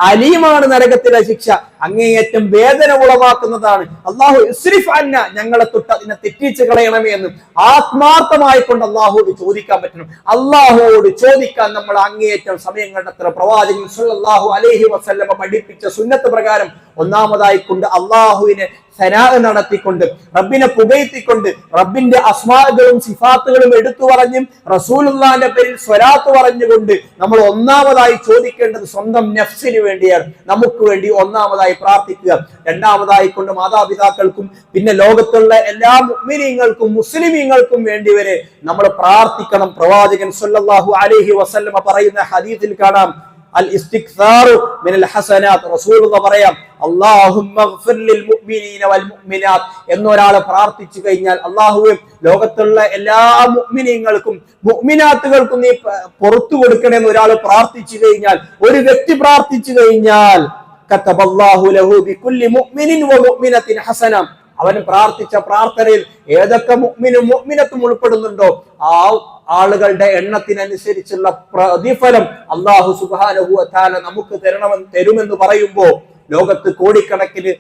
A: അലീമാണ് നരകത്തിലെ ശിക്ഷ, അങ്ങേയറ്റം വേദന ഉളവാക്കുന്നതാണ്. അല്ലാഹു ഇസ്രിഫ് അന്ന, ഞങ്ങളെ തൊട്ട് അതിനെ തെറ്റിച്ച് കളയണമേ എന്ന് ആത്മാർത്ഥമായി കൊണ്ട് അള്ളാഹുവോട് ചോദിക്കാൻ പറ്റണം. അള്ളാഹുവോട് ചോദിക്കാൻ നമ്മൾ അങ്ങേയറ്റം സമയം കണ്ടെത്തണം. പ്രവാചകൻ സല്ലല്ലാഹു അലൈഹി വസല്ലമ പഠിപ്പിച്ച സുന്നത്ത് പ്രകാരം ഒന്നാമതായി കൊണ്ട് അള്ളാഹുവിനെ സനാ നടത്തിക്കൊണ്ട്, റബ്ബിനെ പുകഴ്ത്തിക്കൊണ്ട്, റബ്ബിന്റെ അസ്മാകളും സിഫാത്തുകളും എടുത്തു പറഞ്ഞും റസൂലുള്ളാഹിന്റെ പേരിൽ സ്വലാത്ത് പറഞ്ഞുകൊണ്ട് നമ്മൾ ഒന്നാമതായി ചോദിക്കേണ്ടത് സ്വന്തം നഫ്സിന് വേണ്ടിയാണ്. നമുക്ക് വേണ്ടി ഒന്നാമതായി പ്രാർത്ഥിക്കുക. രണ്ടാമതായി കൊണ്ട് മാതാപിതാക്കൾക്കും പിന്നെ ലോകത്തുള്ള എല്ലാ മുഅ്മിനീങ്ങൾക്കും മുസ്ലിമീങ്ങൾക്കും വേണ്ടി വരെ നമ്മൾ പ്രാർത്ഥിക്കണം. പ്രവാചകൻ സല്ലല്ലാഹു അലൈഹി വസല്ലമ പറയുന്ന ഹദീസിൽ കാണാം, അൽ ഇസ്തിഗ്ഫാറു മിനൽ ഹസനാത്ത്. റസൂലുള്ളാഹി പറയാം, അല്ലാഹുമ്മ ഗ്ഫിർ ലിൽ മുഅ്മിനീന വൽ മുഅ്മിനാത്ത് എന്നൊരാൾ പ്രാർത്ഥിച്ചു കഴിഞ്ഞാൽ, അല്ലാഹുവേ ലോകത്തുള്ള എല്ലാ മുഅ്മിനീങ്ങൾക്കും മുഅ്മിനാത്തുകൾക്കും നീ പുറത്തു കൊടുക്കണമെന്ന് ഒരാൾ പ്രാർത്ഥിച്ചു കഴിഞ്ഞാൽ, ഒരു വ്യക്തി പ്രാർത്ഥിച്ചു കഴിഞ്ഞാൽ, കതബല്ലാഹു ലഹു ബികുല്ലി മുഅ്മിനിൻ വ മുഅ്മിനത്തിൻ ഹസന, അവൻ പ്രാർത്ഥിച്ച പ്രാർത്ഥനയിൽ ഏതൊക്കെ മുഅ്മിനും മുഅ്മിനത്തും ഉൾപ്പെടുന്നുണ്ടോ ആ ആളുകളുടെ എണ്ണത്തിനനുസരിച്ചുള്ള പ്രതിഫലം അല്ലാഹു സുബ്ഹാനഹു വ തആല നമുക്ക് തരുമെന്ന് പറയുമ്പോൾ ലോകത്ത് കോടിക്കണക്കിന്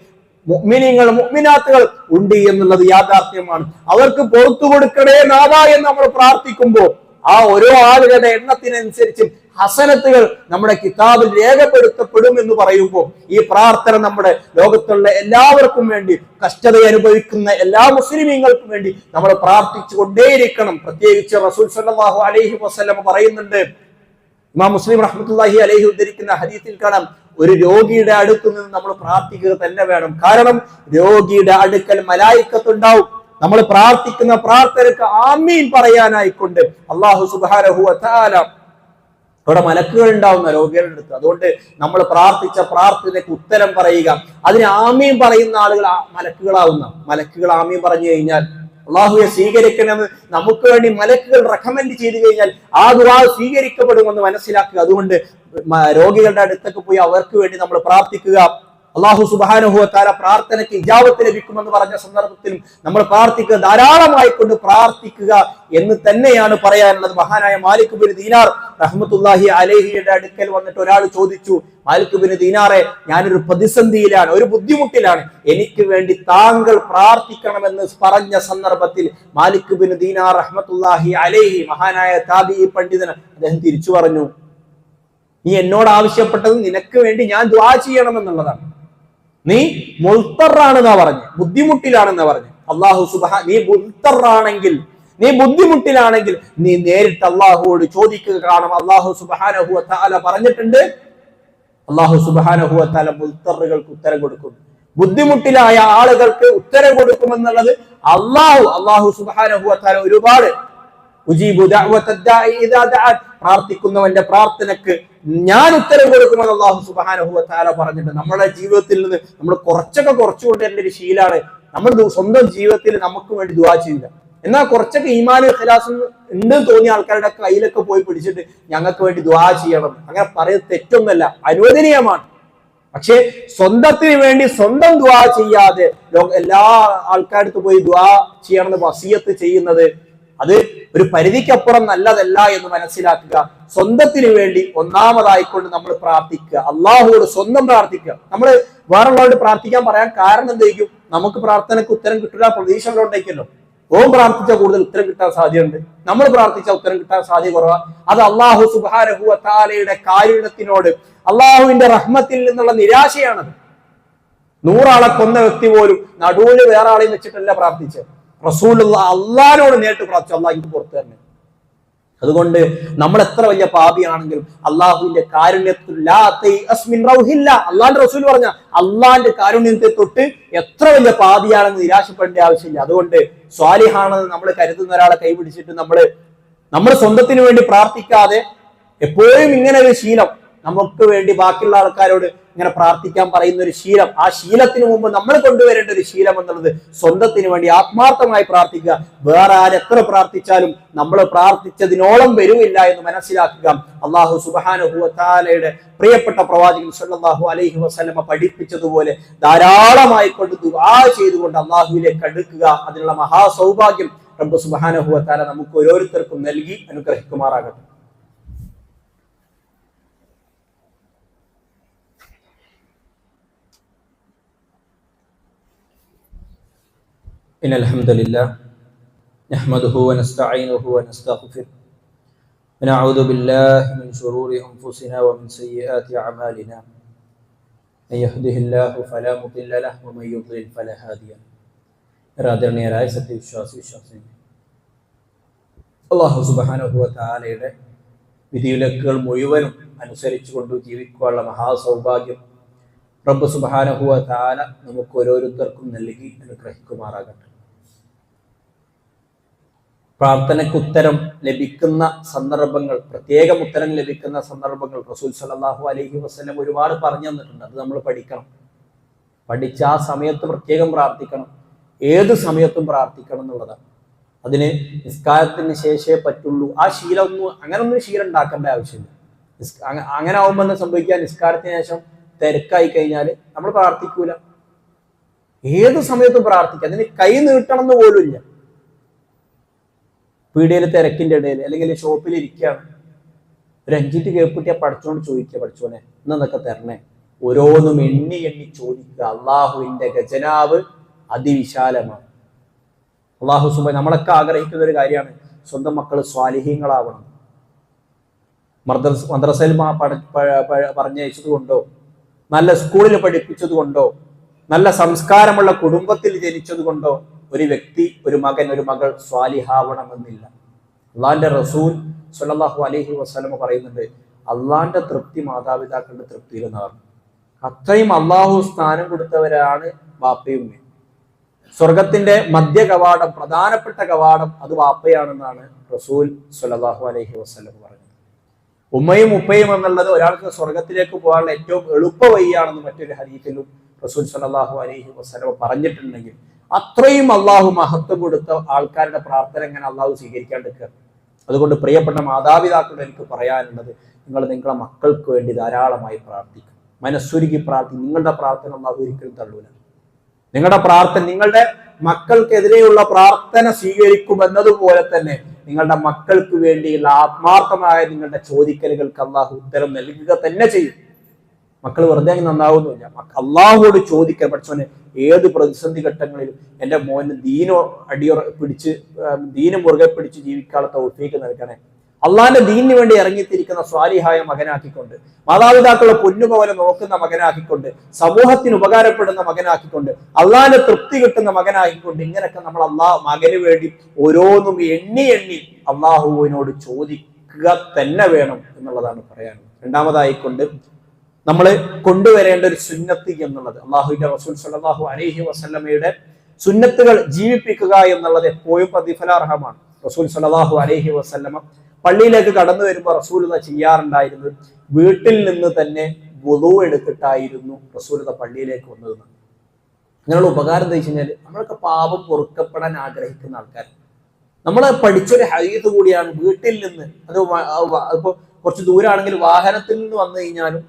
A: മുഅ്മിനീങ്ങൾ മുഅ്മിനാത്തുകൾ ഉണ്ട് എന്നുള്ളത് യാഥാർത്ഥ്യമാണ്. അവർക്ക് പുറത്തു കൊടുക്കണേ നാഥാ എന്ന് നമ്മൾ പ്രാർത്ഥിക്കുമ്പോൾ ആ ഓരോ ആളുകളുടെ എണ്ണത്തിനനുസരിച്ച് ഹസനത്തുകൾ നമ്മുടെ കിതാബിൽ രേഖപ്പെടുത്തപ്പെടും എന്ന് പറയുമ്പോൾ ഈ പ്രാർത്ഥന നമ്മുടെ ലോകത്തുള്ള എല്ലാവർക്കും വേണ്ടി, കഷ്ടത അനുഭവിക്കുന്ന എല്ലാ മുസ്ലിമീങ്ങൾക്കും വേണ്ടി നമ്മൾ പ്രാർത്ഥിച്ചു കൊണ്ടേയിരിക്കണം. പ്രത്യേകിച്ച് റസൂൽ സല്ലല്ലാഹു അലൈഹി വസല്ലം പറയുന്നുണ്ട്, ഇമാം മുസ്ലിം റഹ്മത്തുള്ളാഹി അലൈഹി ഉദ്ധരിക്കുന്ന ഹദീസിൽ കാണാം, ഒരു രോഗിയുടെ അടുത്ത് നിന്ന് നമ്മൾ പ്രാർത്ഥിക്കുക തന്നെ വേണം. കാരണം രോഗിയുടെ അടുക്കൽ മലായിക്കത്തുണ്ടാവും. നമ്മൾ പ്രാർത്ഥിക്കുന്ന പ്രാർത്ഥനക്ക് ആമീൻ പറയാനായിക്കൊണ്ട് അല്ലാഹു സുബ്ഹാനഹു വ തആല അവിടെ മലക്കുകൾ ഉണ്ടാവുന്ന രോഗികളുടെ അടുത്ത്. അതുകൊണ്ട് നമ്മൾ പ്രാർത്ഥിച്ച പ്രാർത്ഥനയ്ക്ക് ഉത്തരം പറയുക, അതിന് ആമീൻ പറയുന്ന ആളുകൾ മലക്കുകൾ ആമീൻ പറഞ്ഞു കഴിഞ്ഞാൽ അള്ളാഹുവെ സ്വീകരിക്കണമെന്ന് നമുക്ക് വേണ്ടി മലക്കുകൾ റെക്കമെൻഡ് ചെയ്തു കഴിഞ്ഞാൽ ആ ദുആ സ്വീകരിക്കപ്പെടുമെന്ന് മനസ്സിലാക്കുക. അതുകൊണ്ട് രോഗികളുടെ അടുത്തൊക്കെ പോയി അവർക്ക് വേണ്ടി നമ്മൾ പ്രാർത്ഥിക്കുക. അല്ലാഹു സുബ്ഹാനഹു വ തആല പ്രാർത്ഥനയ്ക്ക് ഇജാബത്ത് ലഭിക്കുമെന്ന് പറഞ്ഞ സന്ദർഭത്തിലും നമ്മൾ പ്രാർത്ഥിക്കുക, ധാരാളമായി കൊണ്ട് പ്രാർത്ഥിക്കുക എന്ന് തന്നെയാണ് പറയാനുള്ളത്. മഹാനായ മാലിക് ബിൻ ദീനാർ റഹ്മത്തുള്ളാഹി അലൈഹിയുടെ അടുക്കൽ വന്നിട്ട് ഒരാൾ ചോദിച്ചു, മാലിക് ബിൻ ദീനാറെ, ഞാനൊരു പ്രതിസന്ധിയിലാണ്, ഒരു ബുദ്ധിമുട്ടിലാണ്, എനിക്ക് വേണ്ടി താങ്കൾ പ്രാർത്ഥിക്കണമെന്ന് പറഞ്ഞ സന്ദർഭത്തിൽ മാലിക് ബിൻ ദീനാർ റഹ്മത്തുള്ളാഹി അലൈഹി, മഹാനായ താബിഈ പണ്ഡിതൻ, അദ്ദേഹം തിരിച്ചു പറഞ്ഞു, നീ എന്നോട് ആവശ്യപ്പെട്ടത് നിനക്ക് വേണ്ടി ഞാൻ ദുആ ചെയ്യണമെന്നുള്ളതാണ്. നീ മുൽത്തറാണെന്നാ പറഞ്ഞു, ബുദ്ധിമുട്ടിലാണെന്നാ പറഞ്ഞു. അല്ലാഹു നീ മുൽത്തറാണെങ്കിൽ, നീ ബുദ്ധിമുട്ടിലാണെങ്കിൽ നീ നേരിട്ട് അള്ളാഹുവോട് ചോദിക്കുക. കാരണം അല്ലാഹു സുബ്ഹാനഹു വ തആല പറഞ്ഞിട്ടുണ്ട്, അല്ലാഹു സുബ്ഹാനഹു വ തആല മുൽത്തറുകൾക്ക് ഉത്തരം കൊടുക്കും, ബുദ്ധിമുട്ടിലായ ആളുകൾക്ക് ഉത്തരം കൊടുക്കുമെന്നുള്ളത് അല്ലാഹു സുബ്ഹാനഹു വ തആല ഒരുപാട് പ്രാർത്ഥിക്കുന്നവന്റെ പ്രാർത്ഥനക്ക് ഞാൻ ഉത്തരം കൊടുക്കുമെന്ന് അല്ലാഹു സുബ്ഹാനഹു വ തആല പറഞ്ഞിട്ട് നമ്മുടെ ജീവിതത്തിൽ നിന്ന് നമ്മൾ കുറച്ചൊക്കെ കുറച്ചുകൊണ്ടേണ്ട ഒരു ശീലാണ്. നമ്മൾ സ്വന്തം ജീവിതത്തിൽ നമുക്ക് വേണ്ടി ദുആ ചെയ്യില്ല. എന്നാൽ കുറച്ചൊക്കെ ഈമാനും ഇഖ്ലാസും ഉണ്ടെന്ന് തോന്നിയ ആൾക്കാരുടെ കയ്യിലൊക്കെ പോയി പിടിച്ചിട്ട് ഞങ്ങൾക്ക് വേണ്ടി ദുആ ചെയ്യണം, അങ്ങനെ പറയുന്നത് തെറ്റൊന്നുമല്ല, അനുവദനീയമാണ്. പക്ഷെ സ്വന്തത്തിന് വേണ്ടി സ്വന്തം ദുആ ചെയ്യാതെ എല്ലാ ആൾക്കാർക്ക് പോയി ദുആ ചെയ്യണമെന്ന് വസിയത്ത് ചെയ്യുന്നത് അത് ഒരു പരിധിക്കപ്പുറം നല്ലതല്ല എന്ന് മനസ്സിലാക്കുക. സ്വന്തത്തിന് വേണ്ടി ഒന്നാമതായിക്കൊണ്ട് നമ്മൾ പ്രാർത്ഥിക്കുക, അള്ളാഹുവോട് സ്വന്തം പ്രാർത്ഥിക്കുക. നമ്മൾ വേറുള്ളവരോട് പ്രാർത്ഥിക്കാൻ പറയാൻ കാരണം എന്തായിരിക്കും? നമുക്ക് പ്രാർത്ഥനയ്ക്ക് ഉത്തരം കിട്ടില്ല പ്രതീക്ഷകളുണ്ടായിരിക്കല്ലോ. ഓം പ്രാർത്ഥിച്ച കൂടുതൽ ഉത്തരം കിട്ടാൻ സാധ്യതയുണ്ട്, നമ്മൾ പ്രാർത്ഥിച്ച ഉത്തരം കിട്ടാൻ സാധ്യത കുറവാ. അത് അള്ളാഹു സുബ്ഹാനഹു വ തആലയുടെ കാരുണ്യത്തിനോട്, അള്ളാഹുവിന്റെ റഹ്മത്തിൽ നിന്നുള്ള നിരാശയാണത്. 100 ആളെ കൊന്ന വ്യക്തി പോലും നടുവിൽ വേറെ ആളെയും വെച്ചിട്ടല്ല പ്രാർത്ഥിച്ചത്. റസൂലുള്ള അള്ളാഹിനോട് നേരിട്ട് പ്രാർത്ഥിച്ചു, അള്ളാഹ് എനിക്ക് പുറത്തു തരണം. അതുകൊണ്ട് നമ്മൾ എത്ര വലിയ പാപിയാണെങ്കിലും അള്ളാഹുവിന്റെ കാരുണ്യത്തിൽ അള്ളാന്റെ റസൂൽ പറഞ്ഞ അള്ളാന്റെ കാരുണ്യത്തെ തൊട്ട് എത്ര വലിയ പാപിയാണെന്ന് നിരാശപ്പെടേണ്ട ആവശ്യമില്ല. അതുകൊണ്ട് സ്വാലിഹാണെന്ന് നമ്മൾ കരുതുന്ന ഒരാളെ കൈപിടിച്ചിട്ട് നമ്മൾ സ്വന്തത്തിന് വേണ്ടി പ്രാർത്ഥിക്കാതെ എപ്പോഴും ഇങ്ങനെ ഒരു ശീലം, നമുക്ക് വേണ്ടി ബാക്കിയുള്ള ആൾക്കാരോട് ഇങ്ങനെ പ്രാർത്ഥിക്കാൻ പറയുന്ന ഒരു ശീലം, ആ ശീലത്തിന് മുമ്പ് നമ്മൾ കൊണ്ടുവരേണ്ട ഒരു ശീലം എന്നുള്ളത് സ്വന്തത്തിന് വേണ്ടി ആത്മാർത്ഥമായി പ്രാർത്ഥിക്കുക. വേറെ ആരെത്ര പ്രാർത്ഥിച്ചാലും നമ്മൾ പ്രാർത്ഥിച്ചതിനോളം വരില്ല എന്ന് മനസ്സിലാക്കുക. അള്ളാഹു സുബ്ഹാനഹു വ തആലയുടെ പ്രിയപ്പെട്ട പ്രവാചകൻ സല്ലല്ലാഹു അലൈഹി വസല്ലമ പഠിപ്പിച്ചതുപോലെ ധാരാളമായി കൊണ്ട് ദുആ ചെയ്തുകൊണ്ട് അള്ളാഹുവിലേക്ക് അടുക്കുക. അതിനുള്ള മഹാസൗഭാഗ്യം റബ്ബ് സുബ്ഹാനഹു വ തആല നമുക്ക് ഓരോരുത്തർക്കും നൽകി അനുഗ്രഹിക്കുമാറാകട്ടെ. إن الحمد لله نحمده ونستعينه ونستغفره ونعوذ بالله من شرور أنفسنا ومن سيئات أعمالنا من يهده الله فلا مضل له ومن يضلل فلا هادي له. ആദരണീയരായ സത്യവിശ്വാസി അല്ലാഹു സുബ്ഹാനഹു വ തആലയുടെ വിധിവിലക്കുകൾ മുഴുവനും അനുസരിച്ചുകൊണ്ട് ജീവിക്കാനുള്ള മഹാസൗഭാഗ്യം റബ്ബ് സുബ്ഹാനഹു വ തആല നമുക്ക് ഓരോരുത്തർക്കും നൽകി അനുഗ്രഹിക്കുമാറാകട്ടെ. പ്രാർത്ഥനയ്ക്ക് ഉത്തരം ലഭിക്കുന്ന സന്ദർഭങ്ങൾ, പ്രത്യേകം ഉത്തരം ലഭിക്കുന്ന സന്ദർഭങ്ങൾ റസൂൽ സല്ലല്ലാഹു അലൈഹി വസല്ലം ഒരുപാട് പറഞ്ഞു തന്നിട്ടുണ്ട്. അത് നമ്മൾ പഠിക്കണം. പഠിച്ച ആ സമയത്ത് പ്രത്യേകം പ്രാർത്ഥിക്കണം, ഏത് സമയത്തും പ്രാർത്ഥിക്കണം എന്നുള്ളതാണ്. അതിന് നിസ്കാരത്തിന് ശേഷമേ പറ്റുള്ളൂ. ആ അങ്ങനൊന്നും ശീലം ഉണ്ടാക്കേണ്ട ആവശ്യമില്ല. അങ്ങനെ ആവുമ്പോൾ എന്താ സംഭവിക്കുക? നിസ്കാരത്തിന് ശേഷം തിരക്കായി കഴിഞ്ഞാൽ നമ്മൾ പ്രാർത്ഥിക്കൂല. ഏത് സമയത്തും പ്രാർത്ഥിക്കുക. അതിന് കൈ നീട്ടണം എന്ന് പോലും ഇല്ല. പീടികയിൽ തിരക്കിന്റെ ഇടയിൽ അല്ലെങ്കിൽ ഷോപ്പിൽ ഇരിക്കുകയാണ്, ഒരു 5 മിനിറ്റ് കേൾപ്പിട്ടിയാ പഠിച്ചോണ്ട് ചോദിക്കുക, പഠിച്ചോനെ എന്നതൊക്കെ തരണേ. ഓരോന്നും എണ്ണി എണ്ണി ചോദിക്കുക. അള്ളാഹുവിന്റെ ഖജനാവ് അതിവിശാലമാണ്. അള്ളാഹു സുബ്ഹാനഹു നമ്മളൊക്കെ ആഗ്രഹിക്കുന്ന ഒരു കാര്യമാണ് സ്വന്തം മക്കൾ സ്വാലിഹീങ്ങളാവണം. മദ്രസയിൽ പറഞ്ഞയച്ചത് കൊണ്ടോ, നല്ല സ്കൂളിൽ പഠിപ്പിച്ചത് കൊണ്ടോ, നല്ല സംസ്കാരമുള്ള കുടുംബത്തിൽ ജനിച്ചത് കൊണ്ടോ ഒരു വ്യക്തി, ഒരു മകൻ, ഒരു മകൾ സ്വാലിഹാവണമെന്നില്ല. അള്ളാന്റെ റസൂൽ സ്വല്ലല്ലാഹു അലൈഹി വസല്ലം പറയുന്നുണ്ട്, അള്ളാന്റെ തൃപ്തി മാതാപിതാക്കളുടെ തൃപ്തിയിൽ നിന്നാണ്. അത്രയും അള്ളാഹു സ്ഥാനം കൊടുത്തവരാണ് വാപ്പയും ഉമ്മയും. സ്വർഗത്തിന്റെ മധ്യ കവാടം, പ്രധാനപ്പെട്ട കവാടം അത് വാപ്പയാണെന്നാണ് റസൂൽ സ്വല്ലല്ലാഹു അലൈഹി വസല്ലം പറഞ്ഞത്. ഉമ്മയും ഉപ്പയും എന്നുള്ളത് ഒരാൾക്ക് സ്വർഗത്തിലേക്ക് പോകാനുള്ള ഏറ്റവും എളുപ്പ വഴിയാണെന്ന് മറ്റൊരു ഹദീസിലും റസൂൽ സ്വല്ലല്ലാഹു അലൈഹി വസല്ലം പറഞ്ഞിട്ടുണ്ടെങ്കിൽ അത്രയും അള്ളാഹു മഹത്വം കൊടുത്ത ആൾക്കാരുടെ പ്രാർത്ഥന എങ്ങനെ അള്ളാഹു സ്വീകരിക്കാണ്ടിരിക്കുക? അതുകൊണ്ട് പ്രിയപ്പെട്ട മാതാപിതാക്കളോട് എനിക്ക് പറയാനുള്ളത്, നിങ്ങളുടെ മക്കൾക്ക് വേണ്ടി ധാരാളമായി പ്രാർത്ഥിക്കും, മനസ്സുരുക്കി പ്രാർത്ഥിക്കും. നിങ്ങളുടെ പ്രാർത്ഥന അള്ളാഹു ഒരിക്കലും തള്ളൂല. നിങ്ങളുടെ പ്രാർത്ഥന, നിങ്ങളുടെ മക്കൾക്കെതിരെയുള്ള പ്രാർത്ഥന സ്വീകരിക്കുമെന്നതുപോലെ തന്നെ നിങ്ങളുടെ മക്കൾക്ക് വേണ്ടിയുള്ള ആത്മാർത്ഥമായ നിങ്ങളുടെ ചോദിക്കലുകൾക്ക് അള്ളാഹു ഉത്തരം നൽകുക തന്നെ ചെയ്യും. മക്കൾ വെറുതെ നന്നാവുന്നില്ല. അള്ളാഹുവോട് ചോദിക്കാൻ പഠിച്ചവന് ഏത് പ്രതിസന്ധി ഘട്ടങ്ങളിലും എൻ്റെ മോന് ദീന് മുറുകെ പിടിച്ച് ജീവിക്കാനുള്ള തൗഫീഖ് നൽകണേ. അള്ളാഹിന്റെ ദീനിന് വേണ്ടി ഇറങ്ങിത്തിരിക്കുന്ന സ്വാലിഹായ മകനാക്കിക്കൊണ്ട്, മാതാപിതാക്കളെ പൊന്നുപോലെ നോക്കുന്ന മകനാക്കിക്കൊണ്ട്, സമൂഹത്തിന് ഉപകാരപ്പെടുന്ന മകനാക്കിക്കൊണ്ട്, അള്ളാഹിന്റെ തൃപ്തി കിട്ടുന്ന മകനാക്കിക്കൊണ്ട്, ഇങ്ങനെയൊക്കെ നമ്മൾ മകന് വേണ്ടി ഓരോന്നും എണ്ണി എണ്ണി അള്ളാഹുവിനോട് ചോദിക്കുക തന്നെ വേണം എന്നുള്ളതാണ് പറയാനുള്ളത്. രണ്ടാമതായിക്കൊണ്ട് നമ്മൾ കൊണ്ടുവരേണ്ട ഒരു സുന്നത്ത് എന്നുള്ളത്, അള്ളാഹുവിന്റെ റസൂൽ സ്വല്ലല്ലാഹു അലൈഹി വസല്ലമയുടെ സുന്നത്തുകൾ ജീവിപ്പിക്കുക എന്നുള്ളത് എപ്പോഴും പ്രതിഫലാർഹമാണ്. റസൂൽ സ്വല്ലല്ലാഹു അലൈഹി വസല്ലമ പള്ളിയിലേക്ക് കടന്നു വരുമ്പോൾ റസൂലുള്ളാഹി ചെയ്യാറുണ്ടായിരുന്നത് വീട്ടിൽ നിന്ന് തന്നെ വുളു എടുത്തിട്ടായിരുന്നു റസൂലുള്ളാഹി പള്ളിയിലേക്ക് വന്നത്. അങ്ങനെയുള്ള ഉപകാരം എന്താ വെച്ച് കഴിഞ്ഞാൽ, നമ്മളൊക്കെ പാപം പൊറുക്കപ്പെടാൻ ആഗ്രഹിക്കുന്ന ആൾക്കാർ, നമ്മൾ പഠിച്ചൊരു ഹദീസ് കൂടിയാണ്. വീട്ടിൽ നിന്ന് അതിപ്പോ കുറച്ച് ദൂരാണെങ്കിൽ വാഹനത്തിൽ നിന്ന് വന്നു കഴിഞ്ഞാലും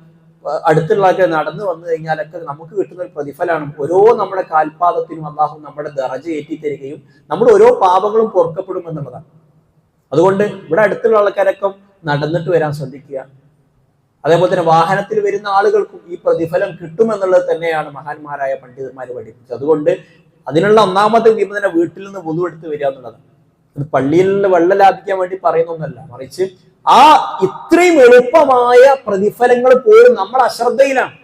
A: അടുത്തുള്ള നടന്നു വന്നു കഴിഞ്ഞാലൊക്കെ നമുക്ക് കിട്ടുന്ന ഒരു പ്രതിഫലമാണ്. ഓരോ നമ്മുടെ കാൽപാദത്തിനും അല്ലാഹു നമ്മുടെ ദറജ ഏറ്റി തരികയും നമ്മുടെ ഓരോ പാപങ്ങളും പൊറുക്കപ്പെടും എന്നുള്ളതാണ്. അതുകൊണ്ട് ഇവിടെ അടുത്തുള്ള ആൾക്കാരൊക്കെ നടന്നിട്ട് വരാൻ ശ്രദ്ധിക്കുക. അതേപോലെ തന്നെ വാഹനത്തിൽ വരുന്ന ആളുകൾക്കും ഈ പ്രതിഫലം കിട്ടുമെന്നുള്ളത് തന്നെയാണ് മഹാന്മാരായ പണ്ഡിതന്മാർ പഠിപ്പിച്ചത്. അതുകൊണ്ട് അതിനുള്ള ഒന്നാമത്തെ നിബന്ധന വീട്ടിൽ നിന്ന് വുളു എടുത്ത് വരിക എന്നുള്ളതാണ്. അത് പള്ളിയിൽ വെള്ളം ലാഭിക്കാൻ വേണ്ടി പറയുന്നൊന്നല്ല, മറിച്ച് ആ ഇത്രയും എളുപ്പമായ പ്രതിഫലങ്ങൾ പോലും നമ്മൾ അശ്രദ്ധയിലാണ്.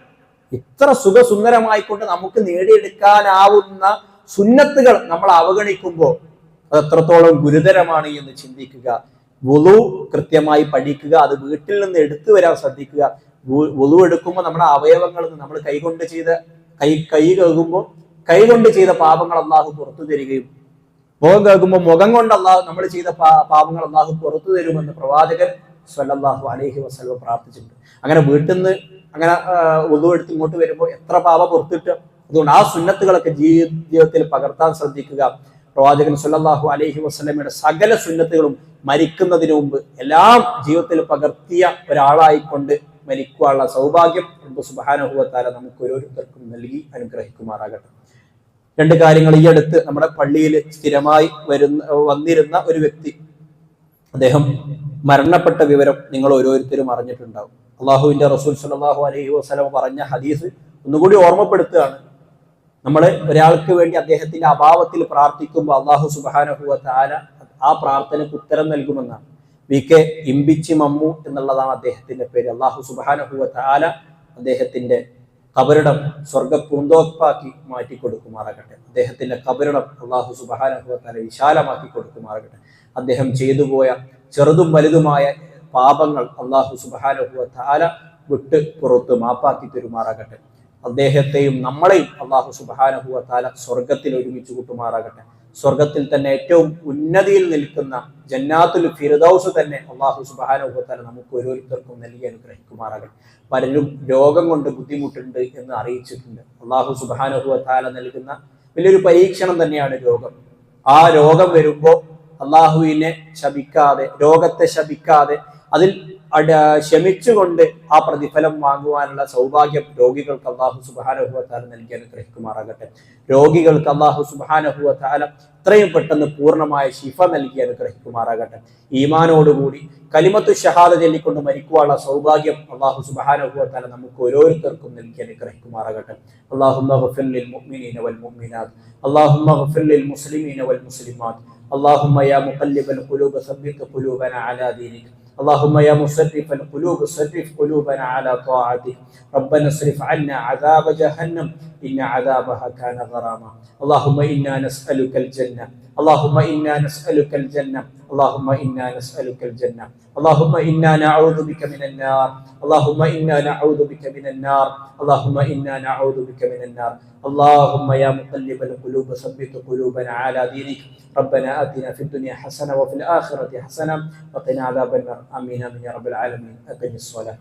A: ഇത്ര സുഖസുന്ദരമായിക്കൊണ്ട് നമുക്ക് നേടിയെടുക്കാനാവുന്ന സുന്നത്തുകൾ നമ്മൾ അവഗണിക്കുമ്പോൾ അത് എത്രത്തോളം ഗുരുതരമാണ് എന്ന് ചിന്തിക്കുക. വുളു കൃത്യമായി പഠിക്കുക, അത് വീട്ടിൽ നിന്ന് എടുത്തു വരാൻ ശ്രദ്ധിക്കുക. വുളു എടുക്കുമ്പോൾ നമ്മുടെ അവയവങ്ങളിൽ നിന്ന് നമ്മൾ കൈകൊണ്ട് ചെയ്ത കൈ കഴുകുമ്പോൾ കൈകൊണ്ട് ചെയ്ത പാപങ്ങൾ അള്ളാഹു പുറത്തു തരികയും മുഖം കഴുകുമ്പോൾ മുഖം കൊണ്ട് നമ്മൾ ചെയ്ത പാപങ്ങൾ അള്ളാഹു പുറത്തു തരുമെന്ന് പ്രവാചകൻ സ്വല്ലല്ലാഹു അലൈഹി വസല്ലം പ്രാർത്ഥിച്ചിട്ടുണ്ട്. അങ്ങനെ വീട്ടിൽ നിന്ന് അങ്ങനെ വുളു എടുത്ത് ഇങ്ങോട്ട് വരുമ്പോൾ എത്ര പാപം പുറത്തിട്ട്. അതുകൊണ്ട് ആ സുന്നത്തുകളൊക്കെ ജീവിതത്തിൽ പകർത്താൻ ശ്രദ്ധിക്കുക. പ്രവാചകൻ സ്വല്ലല്ലാഹു അലൈഹി വസല്ലമയുടെ സകല സുന്നത്തുകളും മരിക്കുന്നതിന് മുമ്പ് എല്ലാം ജീവിതത്തിൽ പകർത്തിയ ഒരാളായിക്കൊണ്ട് മരിക്കുവാനുള്ള സൗഭാഗ്യം റബ്ബ് സുബ്ഹാനഹു വ തആല നമുക്ക് ഓരോരുത്തർക്കും നൽകി അനുഗ്രഹിക്കുമാറാകട്ടെ. രണ്ട് കാര്യങ്ങൾ. ഈ അടുത്ത് നമ്മുടെ പള്ളിയിൽ സ്ഥിരമായി വന്നിരുന്ന ഒരു വ്യക്തി, അദ്ദേഹം മരണപ്പെട്ട വിവരം നിങ്ങൾ ഓരോരുത്തരും അറിഞ്ഞിട്ടുണ്ടാവും. അള്ളാഹുവിന്റെ റസൂൽ സ്വല്ലല്ലാഹു അലൈഹി വസല്ലം പറഞ്ഞ ഹദീസ് ഒന്നുകൂടി ഓർമ്മപ്പെടുത്തുകയാണ്. നമ്മൾ ഒരാൾക്ക് വേണ്ടി അദ്ദേഹത്തിന്റെ അഭാവത്തിൽ പ്രാർത്ഥിക്കുമ്പോൾ അള്ളാഹു സുബ്ഹാനഹു വ തആല ആ പ്രാർത്ഥനയ്ക്ക് ഉത്തരം നൽകുമെന്നാണ്. VK ഇമ്പിച്ചി മമ്മു എന്നുള്ളതാണ് അദ്ദേഹത്തിന്റെ പേര്. അള്ളാഹു സുബ്ഹാനഹു വ തആല അദ്ദേഹത്തിന്റെ കബറിടം സ്വർഗ പൂന്തോപ്പാക്കി മാറ്റി കൊടുക്കുമാറാകട്ടെ. അദ്ദേഹത്തിന്റെ കബറിടം അള്ളാഹു സുബ്ഹാനഹു വ തആല വിശാലമാക്കി കൊടുക്കുമാറാകട്ടെ. അദ്ദേഹം ചെയ്തു പോയ ചെറുതും വലുതുമായ പാപങ്ങൾ അള്ളാഹു സുബ്ഹാനഹു വ തആല വിട്ട് പുറത്ത് മാപ്പാക്കി തരുമാറാകട്ടെ. അദ്ദേഹത്തെയും നമ്മളെയും അള്ളാഹു സുബ്ഹാനഹു വ തആല സ്വർഗത്തിൽ ഒരുമിച്ച് കൂട്ടുമാറാകട്ടെ. സ്വർഗത്തിൽ തന്നെ ഏറ്റവും ഉന്നതിയിൽ നിൽക്കുന്ന ജന്നാത്തുൽ ഫിർദൗസ് തന്നെ അള്ളാഹു സുബ്ഹാനഹു വ തആല നമുക്ക് ഓരോരുത്തർക്കും നൽകി അനുഗ്രഹിക്കുമാറാകട്ടെ. പലരും രോഗം കൊണ്ട് ബുദ്ധിമുട്ടുണ്ട് എന്ന് അറിയിച്ചിട്ടുണ്ട്. അള്ളാഹു സുബ്ഹാനഹു വ തആല നൽകുന്ന വലിയൊരു പരീക്ഷണം തന്നെയാണ് രോഗം. ആ രോഗം വരുമ്പോൾ അള്ളാഹുവിനെ ശപിക്കാതെ, രോഗത്തെ ശപിക്കാതെ, അതിൽ ക്ഷമിച്ചുകൊണ്ട് ആ പ്രതിഫലം വാങ്ങുവാനുള്ള സൗഭാഗ്യം രോഗികൾക്ക് അള്ളാഹു സുബ്ഹാനഹു വ തആല നൽകി അനുഗ്രഹിക്കുമാറാകട്ടെ. രോഗികൾക്ക് അള്ളാഹു സുബ്ഹാനഹു വ തആല എത്രയും പെട്ടെന്ന് പൂർണ്ണമായ ശിഫ നൽകി അനുഗ്രഹിക്കുമാറാകട്ടെ. ഈമാനോടുകൂടി കലിമത്തു ഷഹാദ ചൊല്ലിക്കൊണ്ട് മരിക്കുവാനുള്ള സൗഭാഗ്യം അള്ളാഹു സുബ്ഹാനഹു വ തആല നമുക്ക് ഓരോരുത്തർക്കും നൽകി അനുഗ്രഹിക്കുമാറാകട്ടെ. അല്ലാഹുമ്മ ഗ്ഫിർ ലിൽ മുഅ്മിനീന വൽ മുഅ്മിനാത്ത്, അല്ലാഹുമ്മ ഗ്ഫിർ ലിൽ മുസ്ലിമീന വൽ മുസ്ലിമാത്ത്, അല്ലാഹുമ്മ യാ മുഖല്ലിബൽ ഖുലൂബ് സബ്ബിത് ഖുലൂബനാ അലാ ദീനിക, اللهم يا مصرف القلوب صرف قلوبنا على طاعتك. ربنا اصرف عنا عذاب جهنم إن عذابها كان غراما. اللهم إنا نسألك الجنة، اللهم إنا نسألك الجنة، اللهم إنا نسألك الجنة، اللهم إنا نعوذ بك من النار، اللهم إنا نعوذ بك من النار، اللهم إنا نعوذ بك من النار. اللهم يا مقلب القلوب ثبت قلوبنا على دينك. ربنا آتنا في الدنيا حسنة وفي الآخرة حسنة وقنا عذاب النار. آمين آمين يا رب العالمين. أقم الصلاة.